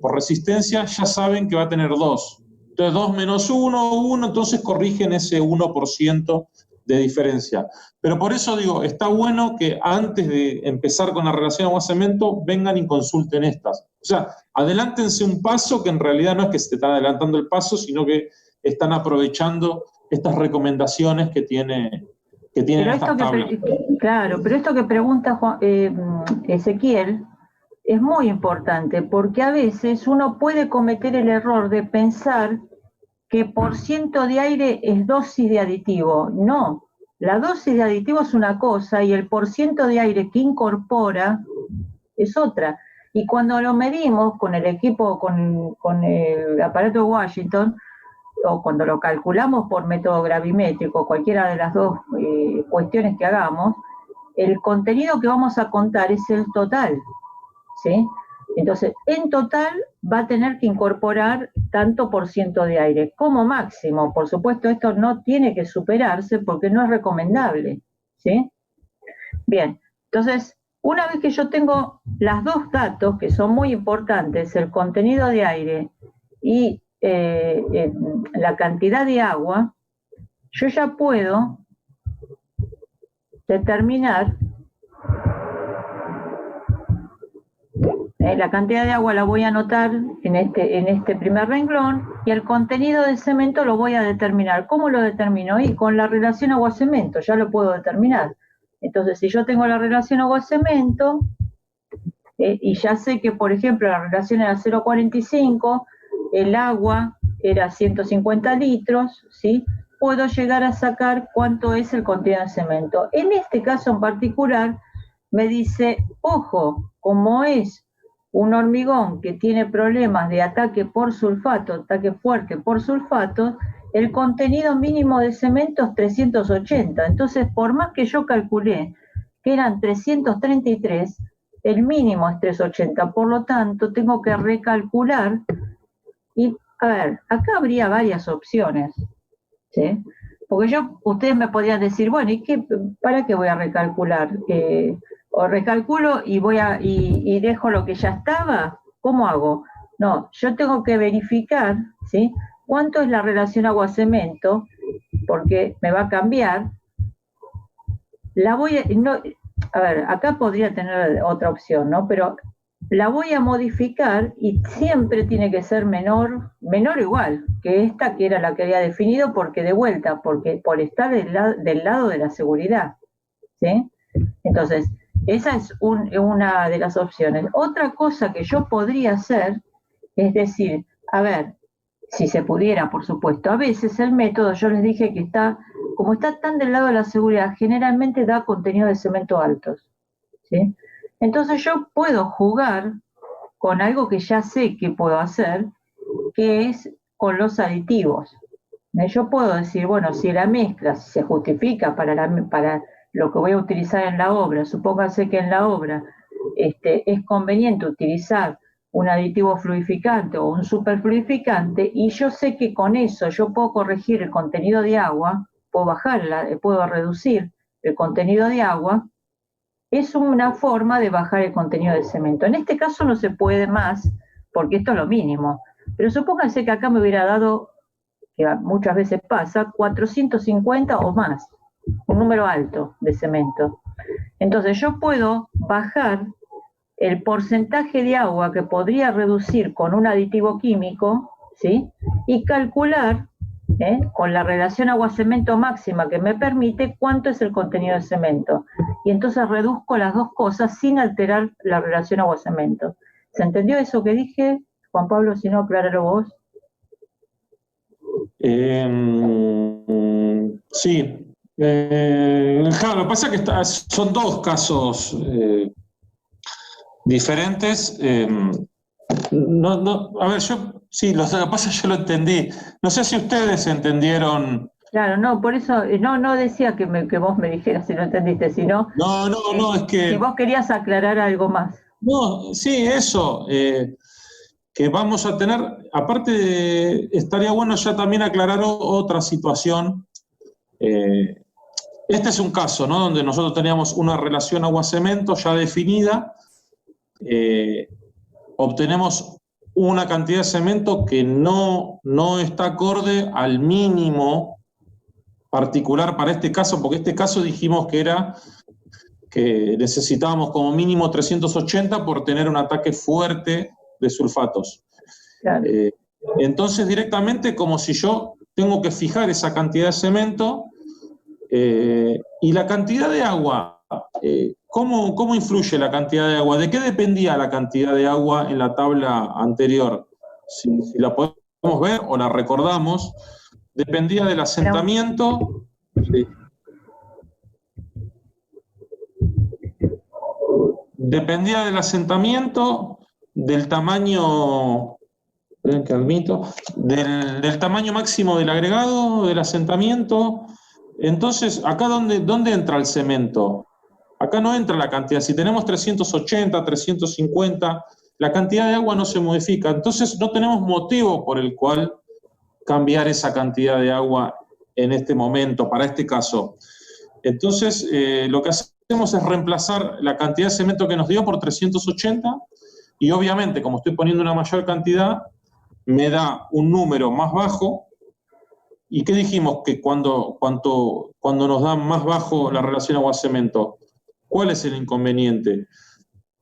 por resistencia, ya saben que va a tener 2. Entonces 2 menos 1, 1, entonces corrigen ese 1% de diferencia. Pero por eso digo, está bueno que antes de empezar con la relación agua-cemento, vengan y consulten estas. O sea, adelántense un paso que en realidad no es que se te están adelantando el paso, sino que están aprovechando estas recomendaciones que tiene estas tablas. Claro, pero esto que pregunta Ezequiel es muy importante, porque a veces uno puede cometer el error de pensar que % de aire es dosis de aditivo. No, la dosis de aditivo es una cosa y el % de aire que incorpora es otra. Y cuando lo medimos con el equipo, con el aparato de Washington, o cuando lo calculamos por método gravimétrico, cualquiera de las dos cuestiones que hagamos, el contenido que vamos a contar es el total, ¿sí? Entonces, en total va a tener que incorporar tanto % de aire, como máximo. Por supuesto, esto no tiene que superarse porque no es recomendable, ¿sí? Bien, entonces, una vez que yo tengo los dos datos, que son muy importantes, el contenido de aire y la cantidad de agua, yo ya puedo determinar la cantidad de agua la voy a anotar en este primer renglón y el contenido del cemento lo voy a determinar. ¿Cómo lo determino? Y con la relación agua-cemento ya lo puedo determinar. Entonces, si yo tengo la relación agua-cemento, Y ya sé que, por ejemplo, la relación era 0,45, el agua era 150 litros, ¿sí? Puedo llegar a sacar cuánto es el contenido de cemento. En este caso en particular, me dice, ojo, como es un hormigón que tiene problemas de ataque por sulfato, ataque fuerte por sulfato, el contenido mínimo de cemento es 380. Entonces, por más que yo calculé que eran 333, el mínimo es 380. Por lo tanto, tengo que recalcular. Y, a ver, acá habría varias opciones, ¿sí? Porque ustedes me podrían decir, bueno, ¿y para qué voy a recalcular? O recalculo y dejo lo que ya estaba. ¿Cómo hago? No, yo tengo que verificar, ¿sí? ¿Cuánto es la relación agua-cemento? Porque me va a cambiar. A ver, acá podría tener otra opción, ¿no? Pero la voy a modificar y siempre tiene que ser menor o igual que esta que era la que había definido, porque por estar del lado de la seguridad, ¿sí? Entonces, esa es una de las opciones. Otra cosa que yo podría hacer es decir, a ver, si se pudiera, por supuesto, a veces el método, yo les dije que como está tan del lado de la seguridad, generalmente da contenido de cemento altos, ¿sí? Entonces yo puedo jugar con algo que ya sé que puedo hacer, que es con los aditivos. Yo puedo decir, bueno, si la mezcla se justifica para lo que voy a utilizar en la obra, supóngase que en la obra es conveniente utilizar un aditivo fluidificante o un superfluidificante, y yo sé que con eso yo puedo corregir el contenido de agua, puedo reducir el contenido de agua, es una forma de bajar el contenido de cemento. En este caso no se puede más, porque esto es lo mínimo. Pero supónganse que acá me hubiera dado, que muchas veces pasa, 450 o más, un número alto de cemento. Entonces yo puedo bajar el porcentaje de agua que podría reducir con un aditivo químico, ¿sí? Y calcular, con la relación agua-cemento máxima que me permite, cuánto es el contenido de cemento. Y entonces reduzco las dos cosas sin alterar la relación agua-cemento. ¿Se entendió eso que dije, Juan Pablo? Si no, acláralo vos. Sí. Claro, lo que pasa es que son dos casos diferentes. A ver, lo que pasa es que yo lo entendí. No sé si ustedes entendieron. Claro, no, por eso no decía que vos me dijeras si no entendiste, sino No, es que... si vos querías aclarar algo más. No, sí, eso, que vamos a tener, aparte estaría bueno ya también aclarar otra situación. Este es un caso, ¿no?, donde nosotros teníamos una relación agua-cemento ya definida, obtenemos una cantidad de cemento que no está acorde al mínimo particular para este caso, porque este caso dijimos que necesitábamos como mínimo 380 por tener un ataque fuerte de sulfatos. Claro. Entonces directamente como si yo tengo que fijar esa cantidad de cemento, y la cantidad de agua, ¿cómo influye la cantidad de agua? ¿De qué dependía la cantidad de agua en la tabla anterior? Si la podemos ver o la recordamos, dependía del asentamiento. Sí. Dependía del asentamiento, del tamaño, del tamaño máximo del agregado, del asentamiento. Entonces, ¿acá dónde entra el cemento? Acá no entra la cantidad. Si tenemos 380, 350, la cantidad de agua no se modifica. Entonces, no tenemos motivo por el cual cambiar esa cantidad de agua en este momento, para este caso. Entonces, lo que hacemos es reemplazar la cantidad de cemento que nos dio por 380, y obviamente, como estoy poniendo una mayor cantidad, me da un número más bajo. ¿Y qué dijimos? Que cuando nos da más bajo la relación agua-cemento, ¿cuál es el inconveniente?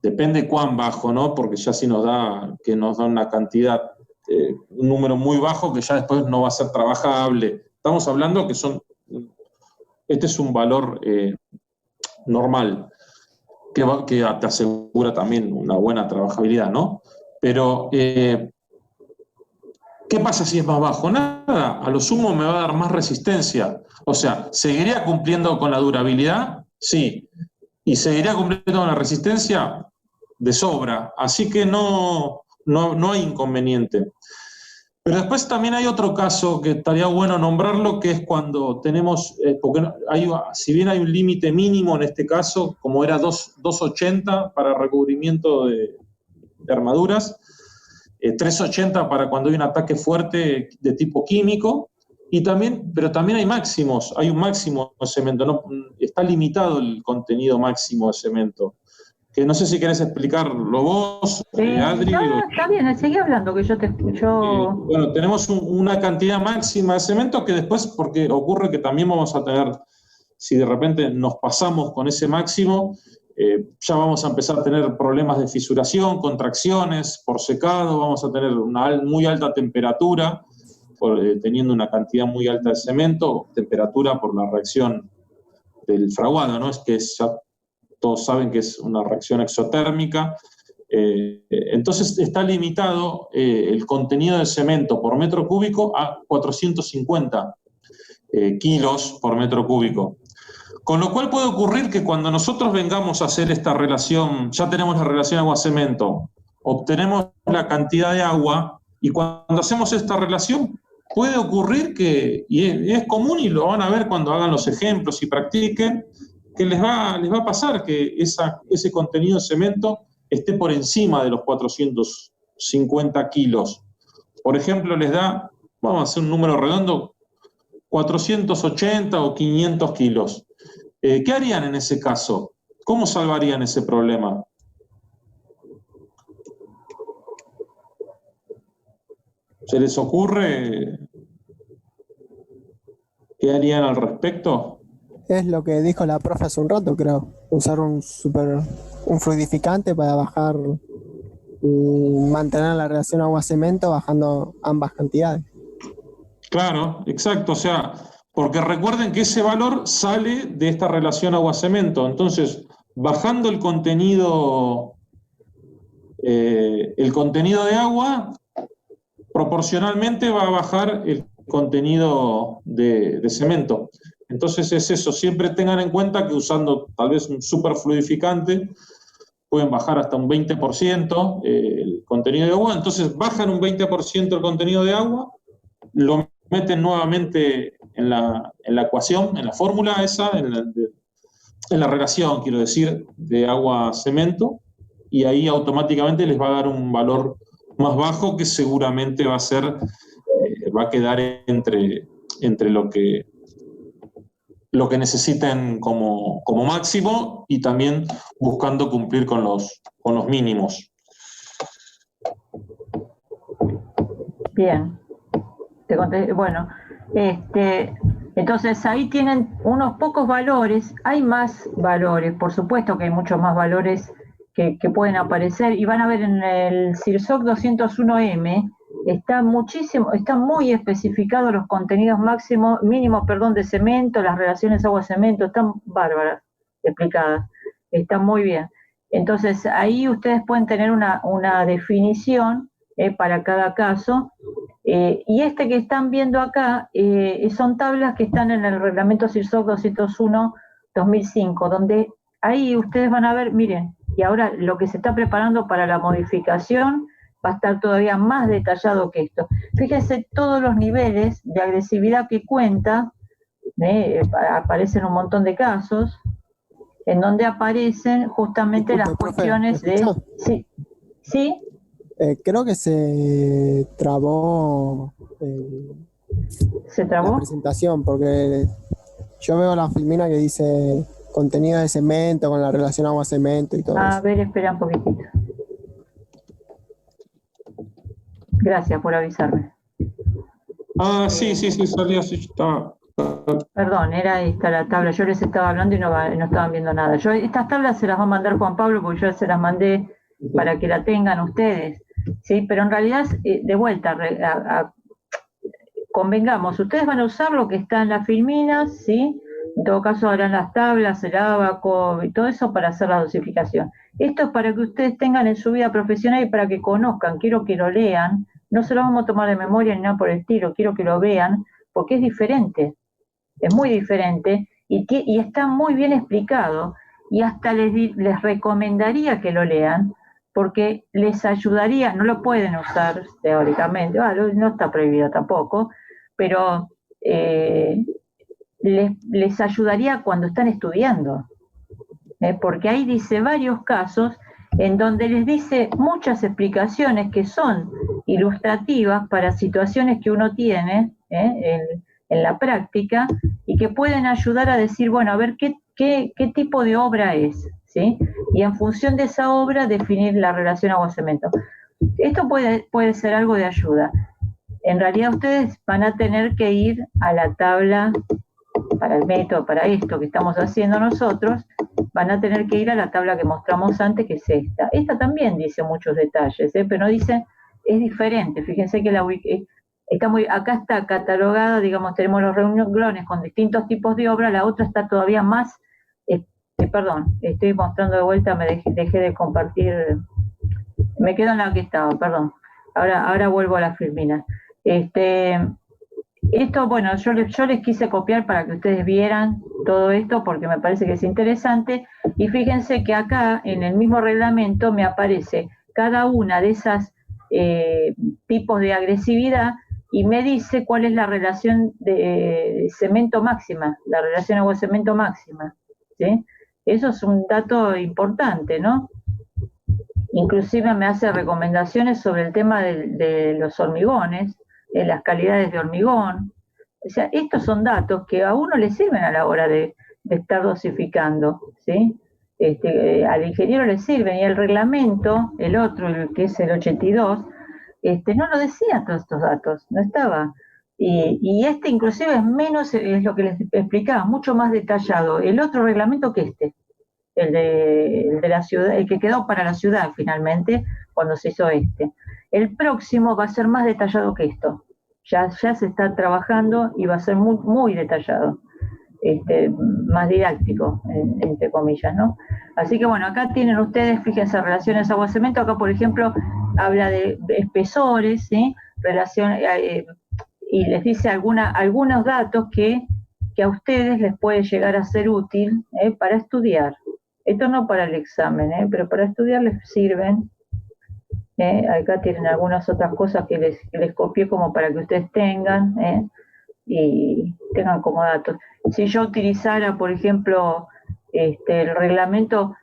Depende cuán bajo, ¿no? Porque ya si nos da una cantidad, un número muy bajo que ya después no va a ser trabajable. Estamos hablando que este es un valor normal. que te asegura también una buena trabajabilidad, ¿no? Pero, ¿qué pasa si es más bajo? Nada, a lo sumo me va a dar más resistencia. O sea, ¿seguiría cumpliendo con la durabilidad? Sí. ¿Y seguiría cumpliendo con la resistencia? De sobra. Así que no hay inconveniente. Pero después también hay otro caso que estaría bueno nombrarlo, que es cuando tenemos, porque si bien hay un límite mínimo en este caso, como era 280 para recubrimiento de armaduras, 380 para cuando hay un ataque fuerte de tipo químico, pero también hay máximos, hay un máximo de cemento, ¿no? Está limitado el contenido máximo de cemento. Que no sé si querés explicarlo vos, Adri. No, está bien, seguí hablando, que yo te escucho. Bueno, tenemos una cantidad máxima de cemento que después, porque ocurre que también vamos a tener, si de repente nos pasamos con ese máximo, ya vamos a empezar a tener problemas de fisuración, contracciones por secado, vamos a tener una muy alta temperatura, teniendo una cantidad muy alta de cemento, temperatura por la reacción del fraguado, ¿no? Es que ya todos saben que es una reacción exotérmica. Entonces está limitado el contenido de cemento por metro cúbico a 450 kilos por metro cúbico. Con lo cual puede ocurrir que cuando nosotros vengamos a hacer esta relación, ya tenemos la relación agua-cemento, obtenemos la cantidad de agua, y cuando hacemos esta relación puede ocurrir que, y es común y lo van a ver cuando hagan los ejemplos y practiquen, que les va a pasar que ese contenido de cemento esté por encima de los 450 kilos. Por ejemplo, les da, vamos a hacer un número redondo, 480 o 500 kilos. ¿Qué harían en ese caso? ¿Cómo salvarían ese problema? ¿Se les ocurre qué harían al respecto? Es lo que dijo la profe hace un rato, creo. Usar un fluidificante para bajar y mantener la relación agua-cemento bajando ambas cantidades. Claro, exacto. O sea, porque recuerden que ese valor sale de esta relación agua-cemento. Entonces, bajando el contenido de agua, proporcionalmente va a bajar el contenido de cemento. Entonces es eso, siempre tengan en cuenta que usando tal vez un superfluidificante pueden bajar hasta un 20% el contenido de agua, entonces bajan un 20% el contenido de agua, lo meten nuevamente en la ecuación, en la fórmula esa, en la relación, quiero decir, de agua-cemento, y ahí automáticamente les va a dar un valor más bajo que seguramente va a quedar entre lo que necesiten como máximo y también buscando cumplir con los mínimos. Bien. Te conté, bueno, entonces ahí tienen unos pocos valores, hay más valores, por supuesto que hay muchos más valores que pueden aparecer, y van a ver en el CIRSOC 201M, está muy especificado los contenidos mínimos de cemento, las relaciones agua-cemento, están bárbaras explicadas, están muy bien. Entonces ahí ustedes pueden tener una definición para cada caso, y que están viendo acá son tablas que están en el reglamento CIRSOC 201-2005, donde ahí ustedes van a ver, miren, y ahora lo que se está preparando para la modificación va a estar todavía más detallado que esto. Fíjense todos los niveles de agresividad que cuenta, aparecen un montón de casos, en donde aparecen justamente las cuestiones de... Sí, ¿sí? Creo que se trabó, la presentación, porque yo veo la filmina que dice contenido de cemento con la relación agua-cemento y todo eso. A ver, espera un poquitito. Gracias por avisarme. Sí, salió así, estaba... Perdón, era esta la tabla, yo les estaba hablando y no estaban viendo nada. Estas tablas se las va a mandar Juan Pablo porque yo se las mandé para que la tengan ustedes, ¿sí? Pero en realidad, de vuelta, convengamos, ustedes van a usar lo que está en las filminas, ¿sí? En todo caso harán las tablas, el ábaco y todo eso para hacer la dosificación. Esto es para que ustedes tengan en su vida profesional y para que conozcan, quiero que lo lean, no se lo vamos a tomar de memoria ni nada por el estilo, quiero que lo vean, porque es diferente, es muy diferente y está muy bien explicado y hasta les recomendaría que lo lean porque les ayudaría, no lo pueden usar teóricamente, no está prohibido tampoco, pero les ayudaría cuando están estudiando, porque ahí dice varios casos en donde les dice muchas explicaciones que son ilustrativas para situaciones que uno tiene en la práctica y que pueden ayudar a decir, bueno, a ver qué tipo de obra es, ¿sí? Y en función de esa obra definir la relación agua-cemento. Esto puede ser algo de ayuda. En realidad ustedes van a tener que ir a la tabla para el método, para esto que estamos haciendo nosotros, van a tener que ir a la tabla que mostramos antes, que es esta. Esta también dice muchos detalles, pero no dice, es diferente. Fíjense que acá está catalogada, digamos, tenemos los renglones con distintos tipos de obra, la otra está todavía más, perdón, estoy mostrando de vuelta, dejé de compartir, me quedo en la que estaba, perdón. Ahora vuelvo a la Filmina. Esto, bueno, yo les quise copiar para que ustedes vieran todo esto porque me parece que es interesante y fíjense que acá en el mismo reglamento me aparece cada una de esas tipos de agresividad y me dice cuál es la relación de cemento máxima, la relación agua-cemento máxima, ¿sí? Eso es un dato importante, ¿no? Inclusive me hace recomendaciones sobre el tema de los hormigones, las calidades de hormigón. O sea, estos son datos que a uno le sirven a la hora de estar dosificando, ¿sí? Al ingeniero le sirven y el reglamento, el otro, el que es el 82, no lo decía todos estos datos, no estaba. Y inclusive es menos, es lo que les explicaba, mucho más detallado. El otro reglamento que el de la ciudad, el que quedó para la ciudad finalmente, cuando se hizo El próximo va a ser más detallado que esto. Ya se está trabajando y va a ser muy, muy detallado, más didáctico, entre comillas, ¿no? Así que bueno, acá tienen ustedes, fíjense, relaciones agua-cemento. Acá, por ejemplo, habla de espesores, ¿sí? Y les dice algunos datos que a ustedes les puede llegar a ser útil para estudiar. Esto no para el examen, pero para estudiar les sirven. Acá tienen algunas otras cosas que les copié como para que ustedes tengan y tengan como datos. Si yo utilizara, por ejemplo, el reglamento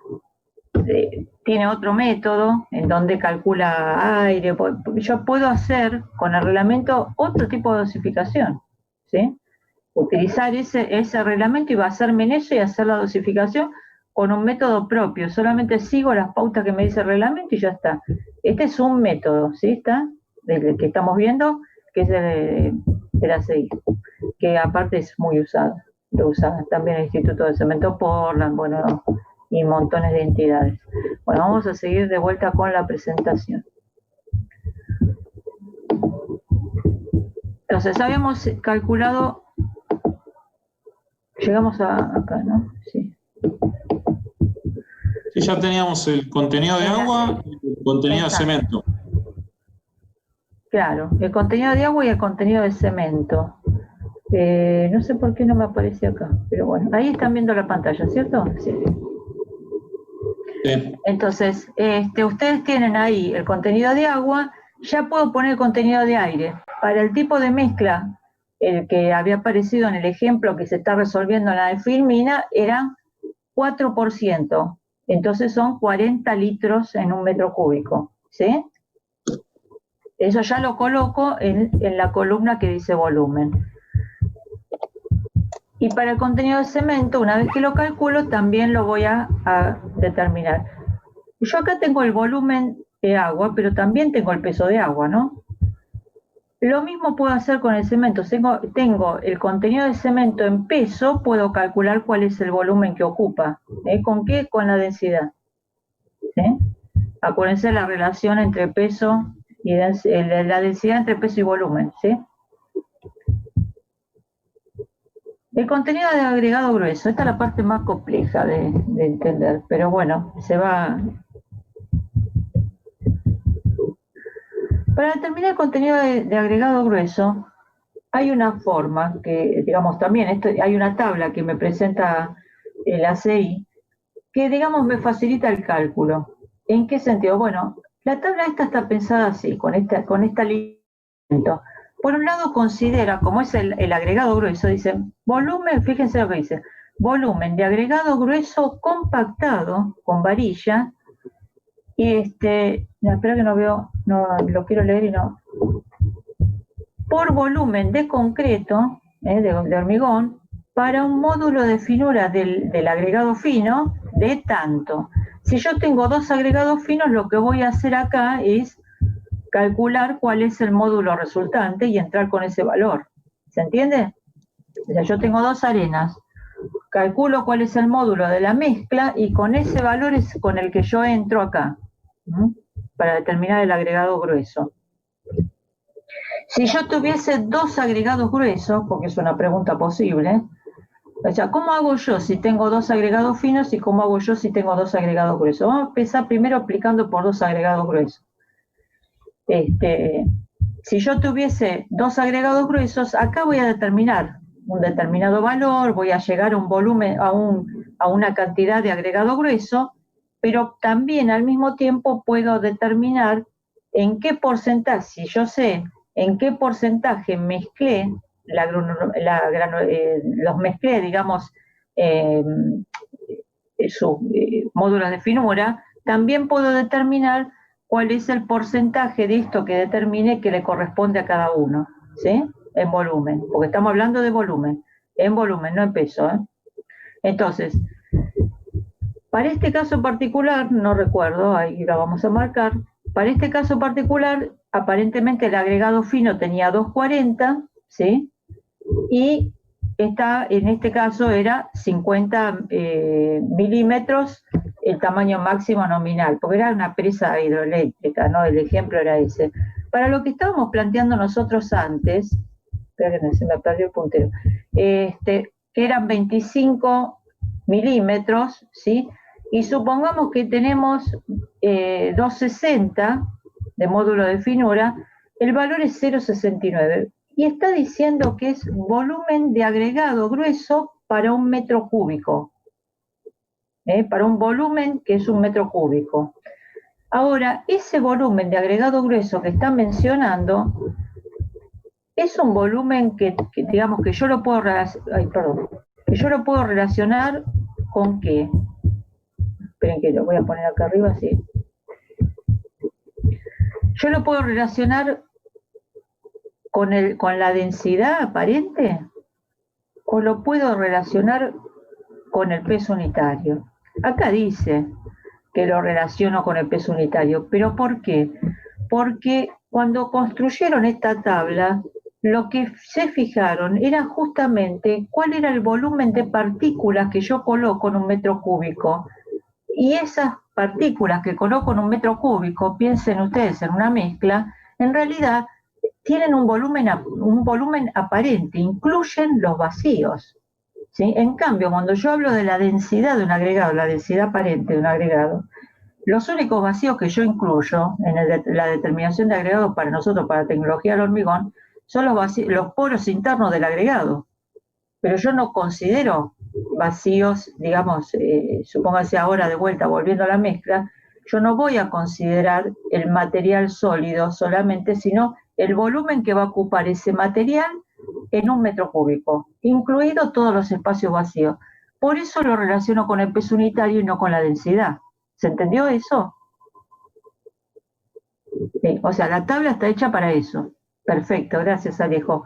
tiene otro método en donde calcula aire, yo puedo hacer con el reglamento otro tipo de dosificación, ¿sí? Utilizar ese reglamento y basarme en eso y hacer la dosificación con un método propio, solamente sigo las pautas que me dice el reglamento y ya está. Este es un método, ¿sí? Está, del que estamos viendo, que es de la CI, que aparte es muy usado, lo usa también el Instituto de Cemento Portland, bueno, y montones de entidades. Bueno, vamos a seguir de vuelta con la presentación. Entonces, habíamos calculado, llegamos acá, ¿no? Sí. Sí, ya teníamos el contenido de agua y el contenido de cemento. Claro, el contenido de agua y el contenido de cemento. No sé por qué no me aparece acá, pero bueno, ahí están viendo la pantalla, ¿cierto? Sí. Sí. Entonces, ustedes tienen ahí el contenido de agua, ya puedo poner el contenido de aire. Para el tipo de mezcla, el que había aparecido en el ejemplo que se está resolviendo en la de Filmina, era 4%. Entonces son 40 litros en un metro cúbico, ¿sí? Eso ya lo coloco en la columna que dice volumen. Y para el contenido de cemento, una vez que lo calculo, también lo voy a determinar. Yo acá tengo el volumen de agua, pero también tengo el peso de agua, ¿no? Lo mismo puedo hacer con el cemento. Tengo el contenido de cemento en peso, puedo calcular cuál es el volumen que ocupa. ¿Con qué? Con la densidad. ¿Sí? Acuérdense la relación entre peso y la densidad entre peso y volumen. ¿Sí? El contenido de agregado grueso, esta es la parte más compleja de entender, pero bueno, se va. Para determinar el contenido de agregado grueso, hay una forma que, digamos, también hay una tabla que me presenta el ACI, que, digamos, me facilita el cálculo. ¿En qué sentido? Bueno, la tabla esta está pensada así, con esta línea. Por un lado considera, como es el agregado grueso, dice, volumen, fíjense lo que dice, volumen de agregado grueso compactado con varilla, y no, espera que no veo, no lo quiero leer y no. Por volumen de concreto, de hormigón, para un módulo de finura del agregado fino de tanto. Si yo tengo dos agregados finos, lo que voy a hacer acá es calcular cuál es el módulo resultante y entrar con ese valor. ¿Se entiende? O sea, yo tengo dos arenas, calculo cuál es el módulo de la mezcla y con ese valor es con el que yo entro acá, para determinar el agregado grueso. Si yo tuviese dos agregados gruesos, porque es una pregunta posible, o sea, ¿cómo hago yo si tengo dos agregados finos y cómo hago yo si tengo dos agregados gruesos? Vamos a empezar primero aplicando por dos agregados gruesos. Si yo tuviese dos agregados gruesos, acá voy a determinar un determinado valor, voy a llegar a un volumen, a una cantidad de agregado grueso, pero también al mismo tiempo puedo determinar en qué porcentaje, si yo sé en qué porcentaje mezclé, los mezclé, digamos, sus módulos de finura, también puedo determinar cuál es el porcentaje de esto que determine que le corresponde a cada uno, ¿sí? En volumen, porque estamos hablando de volumen, en volumen, no en peso, ¿eh? Entonces, para este caso particular, no recuerdo, ahí lo vamos a marcar, para este caso particular, aparentemente el agregado fino tenía 240, ¿sí? Y en este caso era 50 milímetros el tamaño máximo nominal, porque era una presa hidroeléctrica, ¿no? El ejemplo era ese. Para lo que estábamos planteando nosotros antes, espera que se me perdió el puntero, que eran 25 milímetros, ¿sí? Y supongamos que tenemos 260 de módulo de finura, el valor es 0,69. Y está diciendo que es volumen de agregado grueso para un metro cúbico. Para un volumen que es un metro cúbico. Ahora, ese volumen de agregado grueso que está mencionando es un volumen que digamos que yo lo puedo relacionar con qué. Esperen que lo voy a poner acá arriba, sí. Yo lo puedo relacionar con la densidad aparente o lo puedo relacionar con el peso unitario. Acá dice que lo relaciono con el peso unitario, pero ¿por qué? Porque cuando construyeron esta tabla, lo que se fijaron era justamente cuál era el volumen de partículas que yo coloco en un metro cúbico. Y esas partículas que coloco en un metro cúbico, piensen ustedes en una mezcla, en realidad tienen un volumen aparente, incluyen los vacíos, ¿sí? En cambio, cuando yo hablo de la densidad de un agregado, la densidad aparente de un agregado, los únicos vacíos que yo incluyo en la determinación de agregado para nosotros, para tecnología del hormigón, son los poros internos del agregado. Pero yo no considero vacíos, digamos, supóngase ahora de vuelta, volviendo a la mezcla, yo no voy a considerar el material sólido solamente, sino el volumen que va a ocupar ese material en un metro cúbico, incluidos todos los espacios vacíos. Por eso lo relaciono con el peso unitario y no con la densidad. ¿Se entendió eso? Sí, o sea, la tabla está hecha para eso. Perfecto, gracias Alejo.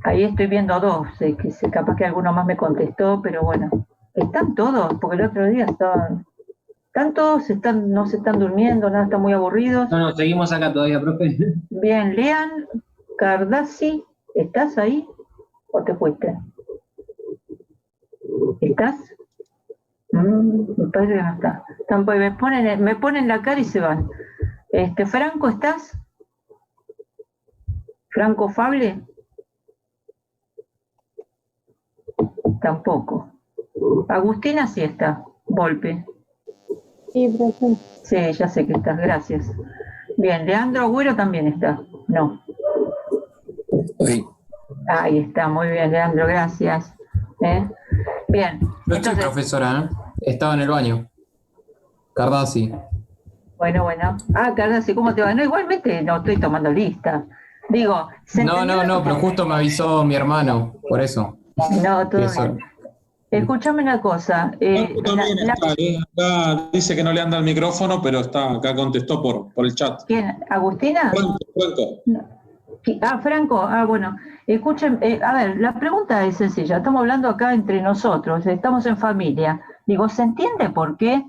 Ahí estoy viendo dos, que capaz que alguno más me contestó, pero bueno, están todos, porque el otro día están todos, no se están durmiendo, nada, están muy aburridos. No, seguimos acá todavía, profe. Bien, Lean Cardassi, ¿estás ahí o te fuiste? ¿Estás? Me parece que no está. Me ponen la cara y se van. Franco, ¿estás? Franco Fable. Tampoco. Agustina sí está. Volpe. Sí, profe. Sí, ya sé que estás, gracias. Bien, Leandro Agüero también está. No. Hoy. Ahí está, muy bien, Leandro, gracias. Bien. No estoy, profesora, ¿eh? Estaba en el baño. Cardassi. Bueno. Cardassi, ¿cómo te va? No, igualmente no estoy tomando lista. Digo, No, pero justo me avisó mi hermano, por eso. No, todo Eso. bien. Escúchame una cosa. Franco también está, acá dice que no le anda el micrófono, pero está, acá contestó por el chat. ¿Quién? ¿Agustina? Franco. Franco, bueno, escuchen, a ver, la pregunta es sencilla, estamos hablando acá entre nosotros, estamos en familia. Digo, ¿se entiende por qué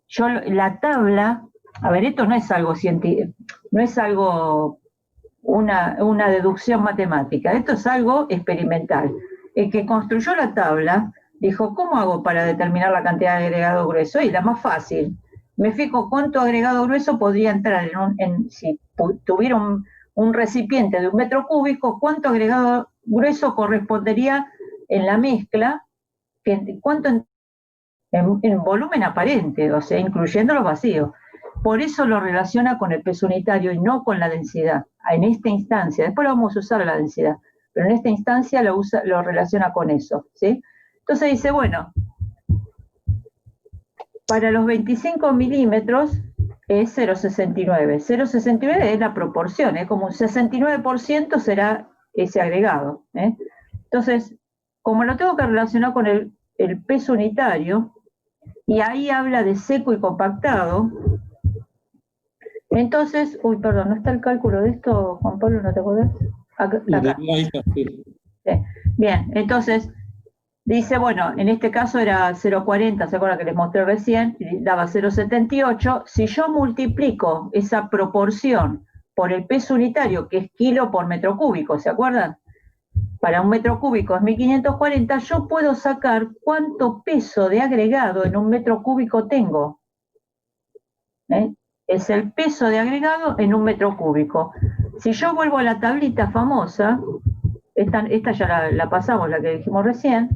yo la tabla, a ver, esto no es algo científico, no es algo, una deducción matemática, esto es algo experimental. El que construyó la tabla dijo, ¿cómo hago para determinar la cantidad de agregado grueso? Y la más fácil, me fijo cuánto agregado grueso podría entrar si tuviera un recipiente de 1 metro cúbico, cuánto agregado grueso correspondería en la mezcla, cuánto en volumen aparente, o sea, incluyendo los vacíos. Por eso lo relaciona con el peso unitario y no con la densidad. En esta instancia, después lo vamos a usar la densidad, pero en esta instancia lo relaciona con eso, ¿sí? Entonces dice, bueno, para los 25 milímetros es 0,69. 0,69 es la proporción, como un 69% será ese agregado. Entonces, como lo tengo que relacionar con el peso unitario, y ahí habla de seco y compactado, entonces, perdón, ¿no está el cálculo de esto, Juan Pablo, no te acordás? Acá. Bien, entonces, dice, bueno, en este caso era 0,40, ¿se acuerdan que les mostré recién? Daba 0,78. Si yo multiplico esa proporción por el peso unitario, que es kilo por metro cúbico, ¿se acuerdan? Para 1 metro cúbico es 1540, yo puedo sacar cuánto peso de agregado en 1 metro cúbico tengo. Es el peso de agregado en 1 metro cúbico. Si yo vuelvo a la tablita famosa, esta ya la pasamos, la que dijimos recién.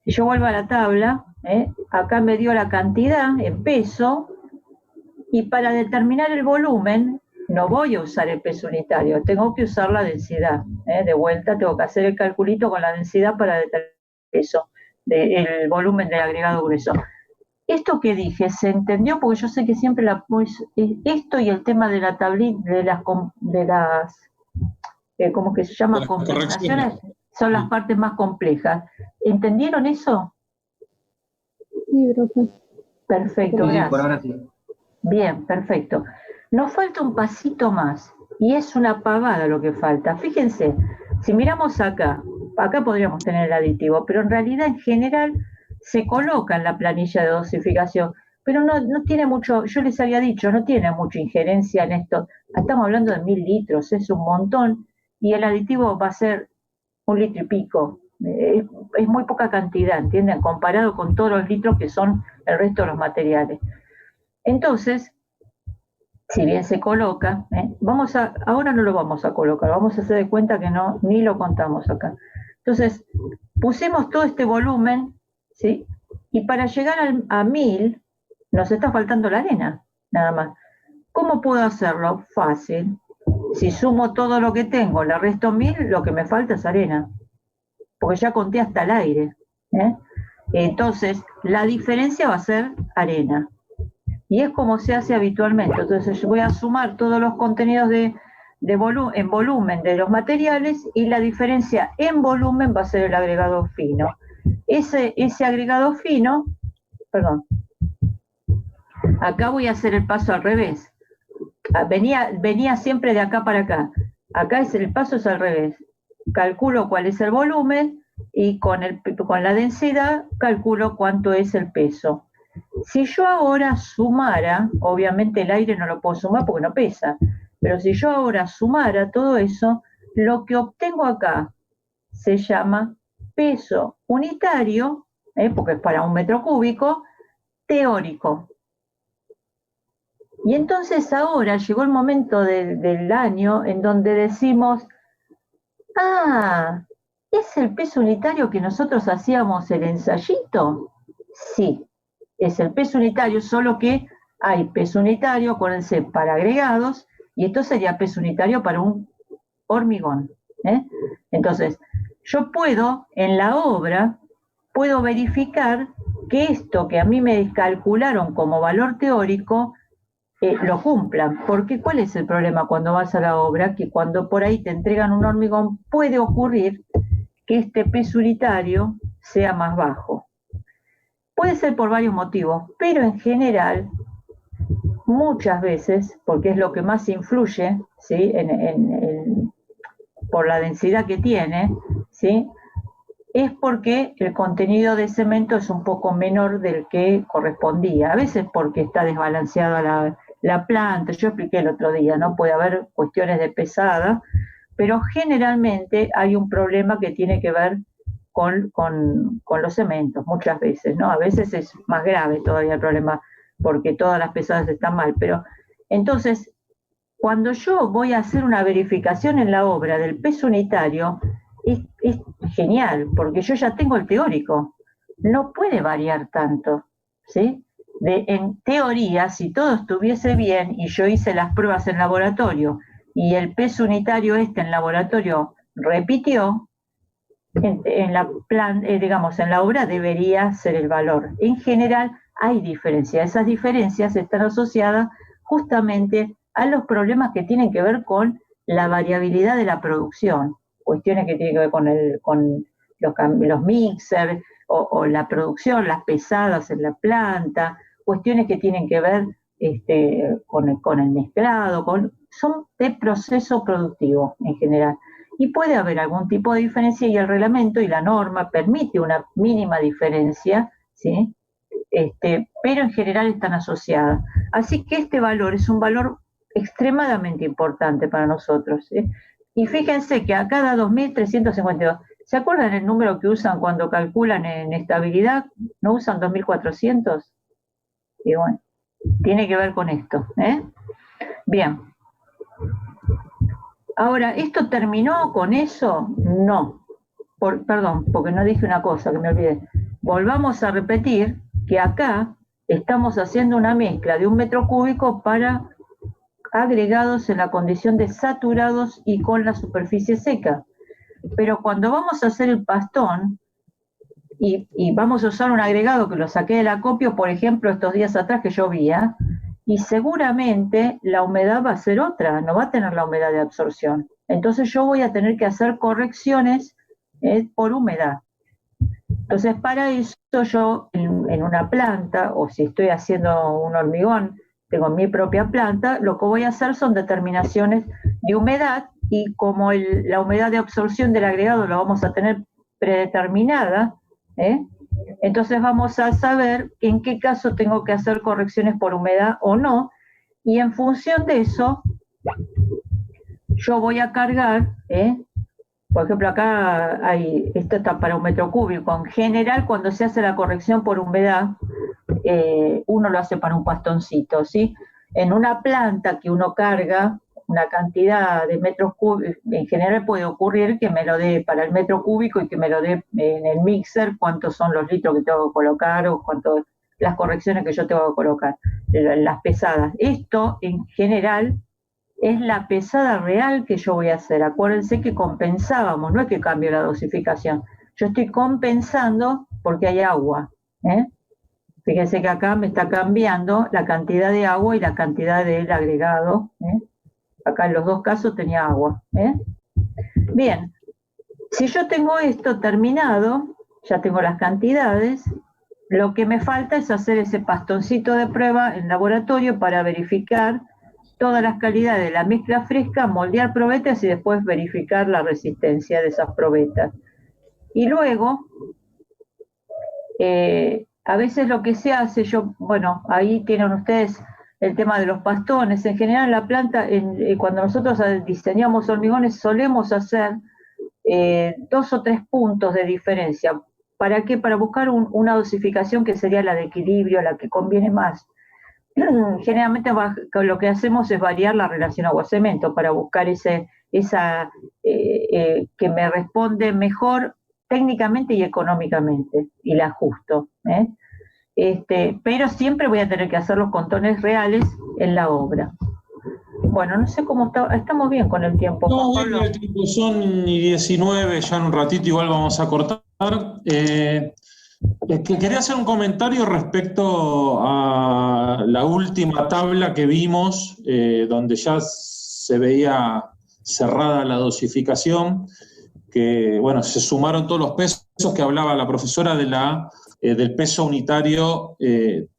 Si yo vuelvo a la tabla, acá me dio la cantidad en peso, y para determinar el volumen no voy a usar el peso unitario, tengo que usar la densidad. De vuelta tengo que hacer el calculito con la densidad para determinar el peso, el volumen del agregado grueso. Esto que dije, ¿se entendió? Porque yo sé que siempre esto y el tema de la tablita, de las ¿cómo que se llama? Compensaciones, son las partes más complejas. ¿Entendieron eso? Sí, profe. Perfecto, gracias. Por ahora sí. Bien, perfecto. Nos falta un pasito más, y es una pavada lo que falta. Fíjense, si miramos acá podríamos tener el aditivo, pero en realidad en general se coloca en la planilla de dosificación, pero no tiene mucho, yo les había dicho, no tiene mucha injerencia en esto. Estamos hablando de 1000 litros, es un montón, y el aditivo va a ser 1 litro y pico. Es muy poca cantidad, ¿entienden? Comparado con todos los litros que son el resto de los materiales. Entonces, si bien se coloca, ahora no lo vamos a colocar, vamos a hacer de cuenta que ni lo contamos acá. Entonces, pusimos todo este volumen, ¿sí? Y para llegar a 1000, nos está faltando la arena, nada más. ¿Cómo puedo hacerlo? Fácil. Si sumo todo lo que tengo, le resto 1000, lo que me falta es arena, porque ya conté hasta el aire. Entonces, la diferencia va a ser arena. Y es como se hace habitualmente. Entonces, yo voy a sumar todos los contenidos en volumen de los materiales, y la diferencia en volumen va a ser el agregado fino. Ese agregado fino, acá voy a hacer el paso al revés. Venía siempre de acá para acá. Acá el paso es al revés. Calculo cuál es el volumen, y con la densidad calculo cuánto es el peso. Si yo ahora sumara, obviamente el aire no lo puedo sumar porque no pesa, pero si yo ahora sumara todo eso, lo que obtengo acá se llama peso unitario, porque es para 1 metro cúbico, teórico. Y entonces ahora llegó el momento del año en donde decimos, ¿Es el peso unitario que nosotros hacíamos el ensayito? Sí, es el peso unitario, solo que hay peso unitario, acuérdense, para agregados, y esto sería peso unitario para un hormigón. Entonces, yo puedo, en la obra, puedo verificar que esto que a mí me calcularon como valor teórico, lo cumplan. Porque ¿cuál es el problema cuando vas a la obra? Que cuando por ahí te entregan un hormigón, puede ocurrir que este peso unitario sea más bajo. Puede ser por varios motivos, pero en general, muchas veces, porque es lo que más influye, ¿sí? Por la densidad que tiene, ¿sí? Es porque el contenido de cemento es un poco menor del que correspondía. A veces porque está desbalanceada la planta, yo expliqué el otro día, ¿no? Puede haber cuestiones de pesada, pero generalmente hay un problema que tiene que ver con los cementos, muchas veces, ¿no? A veces es más grave todavía el problema, porque todas las pesadas están mal, pero entonces, cuando yo voy a hacer una verificación en la obra del peso unitario, es genial, porque yo ya tengo el teórico, no puede variar tanto, ¿sí? En teoría, si todo estuviese bien y yo hice las pruebas en laboratorio y el peso unitario en laboratorio repitió, en la obra debería ser el valor. En general hay diferencias, esas diferencias están asociadas justamente a los problemas que tienen que ver con la variabilidad de la producción, cuestiones que tienen que ver con los mixers o la producción, las pesadas en la planta, cuestiones que tienen que ver con el mezclado, son de proceso productivo en general. Y puede haber algún tipo de diferencia y el reglamento y la norma permite una mínima diferencia, ¿sí? Pero en general están asociadas. Así que este valor es un valor extremadamente importante para nosotros, ¿sí? Y fíjense que a cada 2.352, ¿se acuerdan el número que usan cuando calculan en estabilidad? ¿No usan 2.400? Y bueno, tiene que ver con esto, ¿eh? Bien. Ahora, ¿esto terminó con eso? No. Perdón, porque no dije una cosa que me olvidé. Volvamos a repetir que acá estamos haciendo una mezcla de 1 metro cúbico para agregados en la condición de saturados y con la superficie seca. Pero cuando vamos a hacer el pastón y vamos a usar un agregado que lo saqué del acopio, por ejemplo, estos días atrás que llovía, y seguramente la humedad va a ser otra, no va a tener la humedad de absorción. Entonces yo voy a tener que hacer correcciones por humedad. Entonces para eso yo en una planta, o si estoy haciendo un hormigón, tengo mi propia planta, lo que voy a hacer son determinaciones de humedad, y como la humedad de absorción del agregado la vamos a tener predeterminada, entonces vamos a saber en qué caso tengo que hacer correcciones por humedad o no, y en función de eso yo voy a cargar, por ejemplo acá esto está para 1 metro cúbico. En general cuando se hace la corrección por humedad, uno lo hace para un pastoncito, ¿sí? En una planta que uno carga una cantidad de metros cúbicos, en general puede ocurrir que me lo dé para el metro cúbico y que me lo dé en el mixer cuántos son los litros que tengo que colocar o las correcciones que yo tengo que colocar, las pesadas. Esto en general es la pesada real que yo voy a hacer. Acuérdense que compensábamos, no es que cambio la dosificación, yo estoy compensando porque hay agua, Fíjense que acá me está cambiando la cantidad de agua y la cantidad del agregado, Acá en los dos casos tenía agua, Bien, si yo tengo esto terminado, ya tengo las cantidades, lo que me falta es hacer ese pastoncito de prueba en laboratorio para verificar todas las calidades de la mezcla fresca, moldear probetas y después verificar la resistencia de esas probetas. Y luego, a veces lo que se hace, bueno, ahí tienen ustedes el tema de los pastones. En general en la planta, cuando nosotros diseñamos hormigones, solemos hacer 2 o 3 puntos de diferencia. ¿Para qué? Para buscar una dosificación que sería la de equilibrio, la que conviene más. Generalmente lo que hacemos es variar la relación agua-cemento para buscar ese que me responde mejor técnicamente y económicamente, y la ajusto. Pero siempre voy a tener que hacer los contones reales en la obra. Bueno, no sé cómo estamos bien con el tiempo. No, bueno, el tiempo son y 19, ya en un ratito igual vamos a cortar. Que quería hacer un comentario respecto a la última tabla que vimos, donde ya se veía cerrada la dosificación, que bueno, se sumaron todos los pesos que hablaba la profesora del peso unitario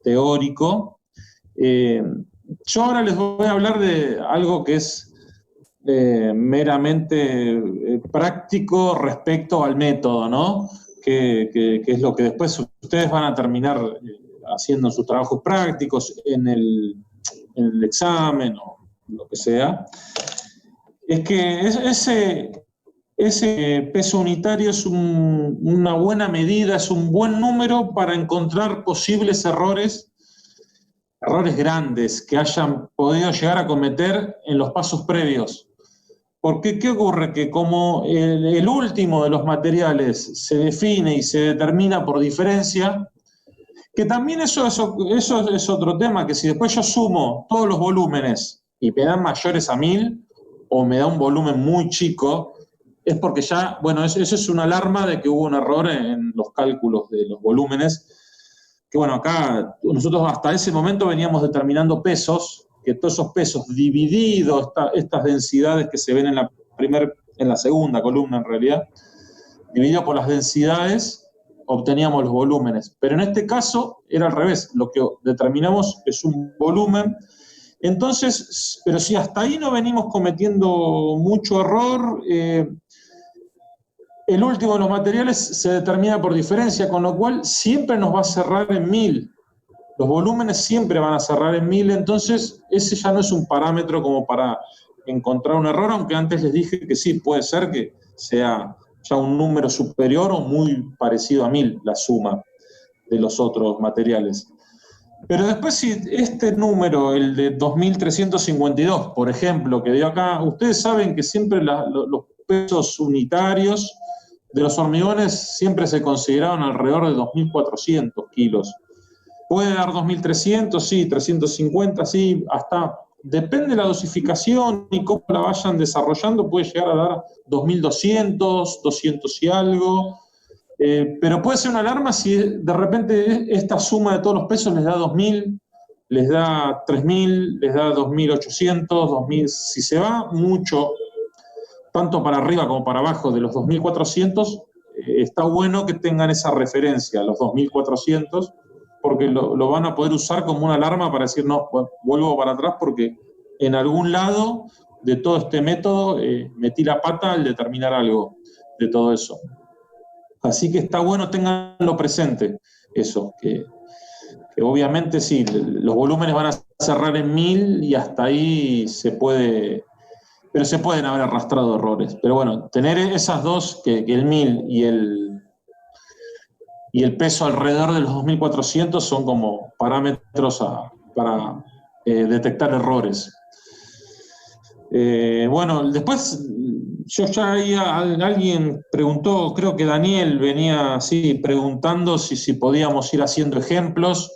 teórico. Yo ahora les voy a hablar de algo que es meramente práctico respecto al método, ¿no? Que es lo que después ustedes van a terminar haciendo en sus trabajos prácticos, en el examen o lo que sea. Es que ese peso unitario es una buena medida, es un buen número para encontrar posibles errores grandes que hayan podido llegar a cometer en los pasos previos. Porque, ¿qué ocurre? Que como el último de los materiales se define y se determina por diferencia, que también eso es otro tema, que si después yo sumo todos los volúmenes y me dan mayores a 1000, o me da un volumen muy chico, es porque ya, bueno, eso es una alarma de que hubo un error en los cálculos de los volúmenes, que bueno, acá nosotros hasta ese momento veníamos determinando pesos, que todos esos pesos divididos, estas densidades que se ven en la segunda columna en realidad, dividido por las densidades, obteníamos los volúmenes. Pero en este caso era al revés, lo que determinamos es un volumen. Entonces, pero si hasta ahí no venimos cometiendo mucho error, el último de los materiales se determina por diferencia, con lo cual siempre nos va a cerrar en 1000. Los volúmenes siempre van a cerrar en 1000, entonces ese ya no es un parámetro como para encontrar un error, aunque antes les dije que sí, puede ser que sea ya un número superior o muy parecido a 1000 la suma de los otros materiales. Pero después, si este número, el de 2352, por ejemplo, que dio acá, ustedes saben que siempre los pesos unitarios de los hormigones siempre se consideraron alrededor de 2400 kilos. Puede dar 2300, sí, 350, sí, hasta, depende de la dosificación y cómo la vayan desarrollando, puede llegar a dar 2200, 200 y algo. Pero puede ser una alarma si de repente esta suma de todos los pesos les da 2000, les da 3000, les da 2800, 2000. Si se va mucho, tanto para arriba como para abajo de los 2400, está bueno que tengan esa referencia, los 2400, porque lo van a poder usar como una alarma para decir, no, bueno, vuelvo para atrás porque en algún lado de todo este método metí la pata al determinar algo de todo eso. Así que está bueno, tenganlo presente, eso, que obviamente sí, los volúmenes van a cerrar en 1000 y hasta ahí se puede, pero se pueden haber arrastrado errores. Pero bueno, tener esas dos, que el 1000 y el peso alrededor de los 2400 son como parámetros para detectar errores. Bueno, después yo ya alguien preguntó, creo que Daniel venía así preguntando si podíamos ir haciendo ejemplos.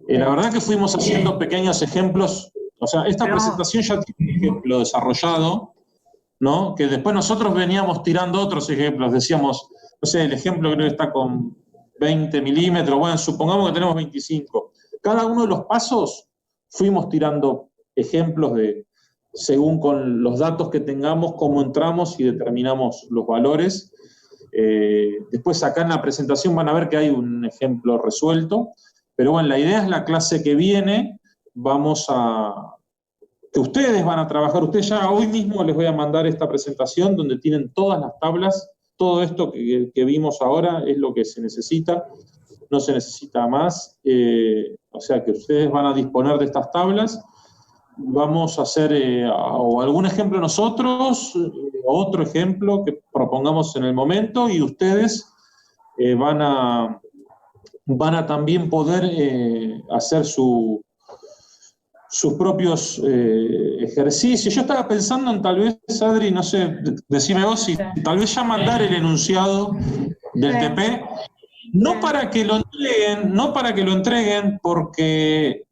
La verdad que fuimos haciendo pequeños ejemplos, o sea, esta presentación ya tiene un ejemplo desarrollado, ¿no? Que después nosotros veníamos tirando otros ejemplos, decíamos, no sé, el ejemplo creo que está con 20 milímetros, bueno, supongamos que tenemos 25. Cada uno de los pasos fuimos tirando ejemplos según con los datos que tengamos, cómo entramos y determinamos los valores. Después acá en la presentación van a ver que hay un ejemplo resuelto, pero bueno, la idea es la clase que viene, que ustedes van a trabajar, ustedes ya hoy mismo les voy a mandar esta presentación donde tienen todas las tablas, todo esto que vimos ahora es lo que se necesita, no se necesita más, o sea que ustedes van a disponer de estas tablas. Vamos a hacer o algún ejemplo nosotros, otro ejemplo que propongamos en el momento, y ustedes van a también poder hacer su sus propios ejercicios. Yo estaba pensando en tal vez, Adri, no sé, decime vos, si tal vez ya mandar el enunciado del TP, no para que lo entreguen, porque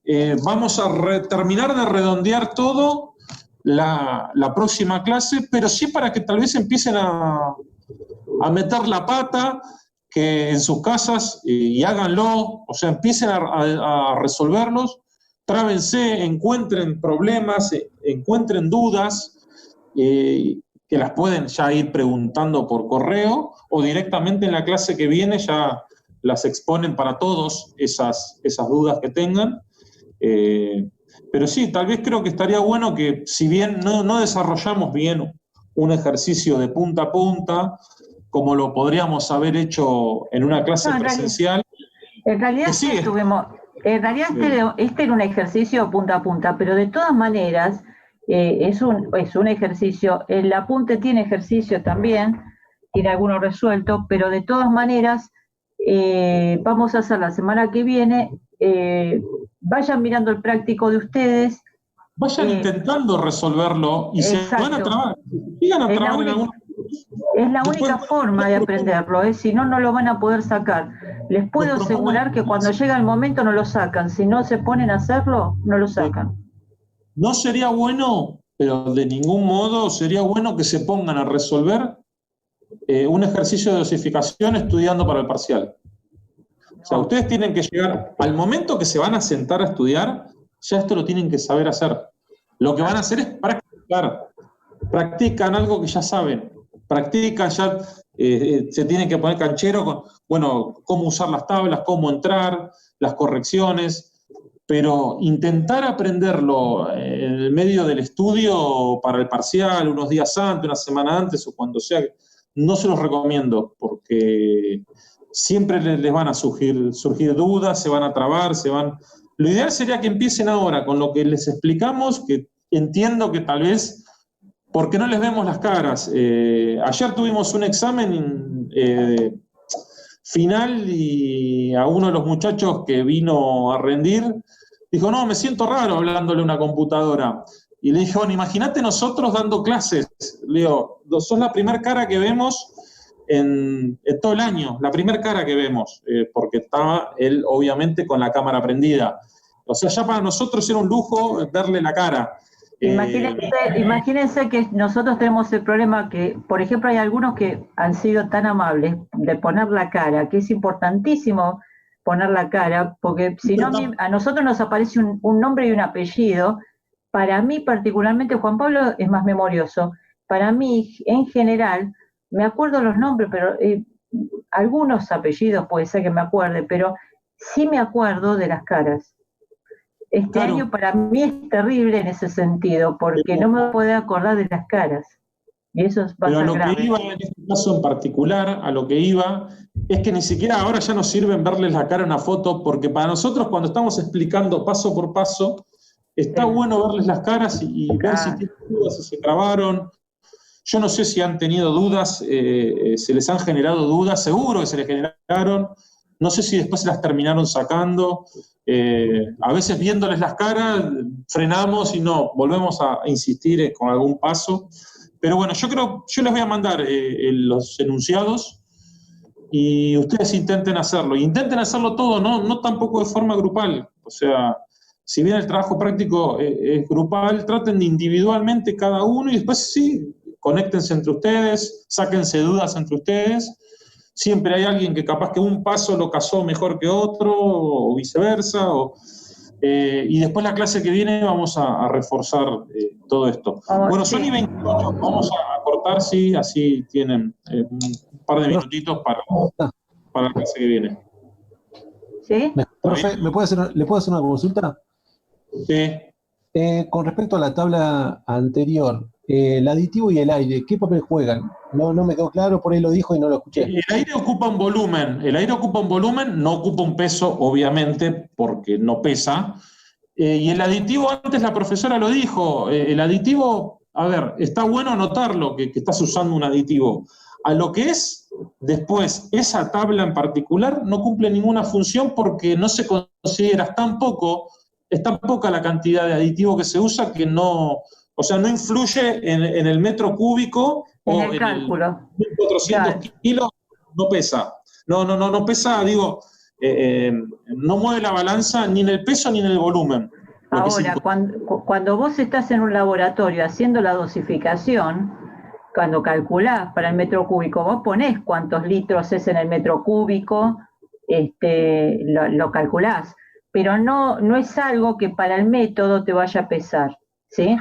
vamos a terminar de redondear todo la próxima clase, pero sí para que tal vez empiecen a meter la pata, que en sus casas, y háganlo, o sea, empiecen a resolverlos, trábense, encuentren problemas, encuentren dudas, que las pueden ya ir preguntando por correo, o directamente en la clase que viene ya las exponen para todos esas dudas que tengan. Pero sí, tal vez creo que estaría bueno que, si bien no desarrollamos bien un ejercicio de punta a punta, como lo podríamos haber hecho en una clase presencial. En realidad, sí, este era un ejercicio punta a punta, pero de todas maneras es un ejercicio. El apunte tiene ejercicio también, tiene alguno resuelto, pero de todas maneras vamos a hacer la semana que viene. Vayan mirando el práctico de ustedes. Vayan intentando resolverlo y se van a trabar. Sigan a trabar en algún. Es la única forma de aprenderlo, si no, no lo van a poder sacar. Les puedo asegurar que cuando llega el momento no lo sacan. Si no se ponen a hacerlo, no lo sacan. No sería bueno, pero de ningún modo sería bueno que se pongan a resolver un ejercicio de dosificación estudiando para el parcial. O sea, ustedes tienen que llegar, al momento que se van a sentar a estudiar, ya esto lo tienen que saber hacer. Lo que van a hacer es practicar. Practican algo que ya saben. Practican, ya se tienen que poner canchero con, bueno, cómo usar las tablas, cómo entrar, las correcciones, pero intentar aprenderlo en el medio del estudio para el parcial, unos días antes, una semana antes o cuando sea, no se los recomiendo, porque siempre les van a surgir dudas, se van a trabar, Lo ideal sería que empiecen ahora con lo que les explicamos, que entiendo que tal vez porque no les vemos las caras. Ayer tuvimos un examen final y a uno de los muchachos que vino a rendir dijo, no, me siento raro hablándole a una computadora. Y le dije, bueno, imagínate nosotros dando clases. Le digo, sos la primera cara que vemos en todo el año, la primera cara que vemos, porque estaba él obviamente con la cámara prendida. O sea, ya para nosotros era un lujo verle la cara. Imagínense que nosotros tenemos el problema que, por ejemplo, hay algunos que han sido tan amables de poner la cara, que es importantísimo poner la cara, porque si no, a nosotros nos aparece un nombre y un apellido. Para mí particularmente, Juan Pablo es más memorioso. Para mí, en general, me acuerdo los nombres, pero algunos apellidos puede ser que me acuerde, pero sí me acuerdo de las caras. Este año para mí es terrible en ese sentido, porque no me puedo acordar de las caras. Y eso va a ser grave. Pero a lo que iba, en este caso en particular, a lo que iba, es que ni siquiera ahora ya nos sirven verles la cara en una foto, porque para nosotros cuando estamos explicando paso por paso, está bueno verles las caras y ver si tienen dudas, si se trabaron. Yo no sé si han tenido dudas, se les han generado dudas, seguro que se les generaron. No sé si después se las terminaron sacando. A veces viéndoles las caras, frenamos y no, volvemos a insistir con algún paso. Pero bueno, yo les voy a mandar los enunciados y ustedes intenten hacerlo. Intenten hacerlo todo, no tampoco de forma grupal. O sea, si bien el trabajo práctico es grupal, traten de individualmente cada uno y después sí, conéctense entre ustedes, sáquense dudas entre ustedes. Siempre hay alguien que capaz que un paso lo casó mejor que otro, o viceversa, y después la clase que viene vamos a reforzar todo esto. Bueno, son y 28, vamos a cortar, sí, así tienen un par de minutitos para la clase que viene. ¿Sí? Profe, ¿le puedo hacer una consulta? Sí. Con respecto a la tabla anterior, el aditivo y el aire, ¿qué papel juegan? No me quedó claro, por ahí lo dijo y no lo escuché. El aire ocupa un volumen, no ocupa un peso, obviamente, porque no pesa. Y el aditivo, antes la profesora lo dijo, el aditivo, a ver, está bueno anotarlo, que estás usando un aditivo. A lo que es después, esa tabla en particular no cumple ninguna función porque no se considera tampoco es tan poca la cantidad de aditivo que se usa que no, o sea, no influye en el metro cúbico En o el en cálculo. 1.400 Claro. kilos, no pesa. No pesa, digo, no mueve la balanza ni en el peso ni en el volumen. Lo que es Ahora, cuando vos estás en un laboratorio haciendo la dosificación, cuando calculás para el metro cúbico, vos ponés cuántos litros es en el metro cúbico, lo calculás, pero no es algo que para el método te vaya a pesar, ¿sí?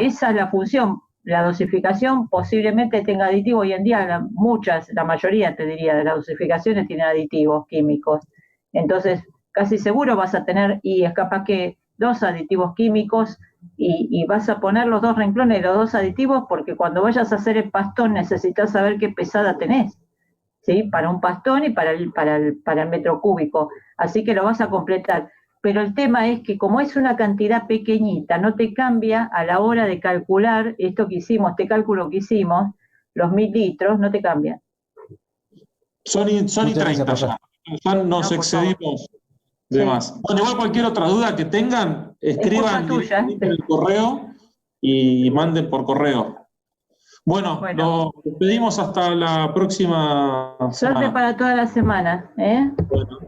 Esa es la función. La dosificación posiblemente tenga aditivos. Hoy en día la mayoría, te diría, de las dosificaciones tienen aditivos químicos. Entonces, casi seguro vas a tener, y es capaz que 2 aditivos químicos, y vas a poner los 2 renglones de los 2 aditivos, porque cuando vayas a hacer el pastón necesitas saber qué pesada tenés, ¿sí? Para un pastón y para el metro cúbico. Así que lo vas a completar. Pero el tema es que como es una cantidad pequeñita, no te cambia a la hora de calcular esto que hicimos, este cálculo que hicimos, los 1000 litros, no te cambia. Son y 30 ya. Ya nos excedimos de más. Bueno, igual cualquier otra duda que tengan, escriban directamente en el correo y manden por correo. Bueno, nos despedimos hasta la próxima Suerte semana. para toda la semana, ¿eh? Bueno.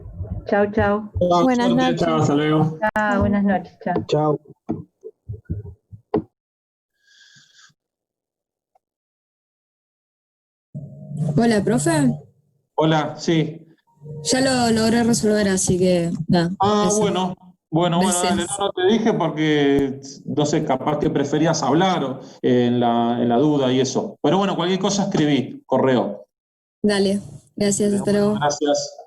Chau, chau. Buenas noches. Chao, hasta luego. Chao, buenas noches. Chao. Chao. Hola, profe. Hola, sí. Ya lo logré resolver, así que nada. Eso. Bueno, dale, no te dije porque, no sé, capaz que preferías hablar en la duda y eso. Pero bueno, cualquier cosa escribí, correo. Dale, gracias, hasta luego. Gracias.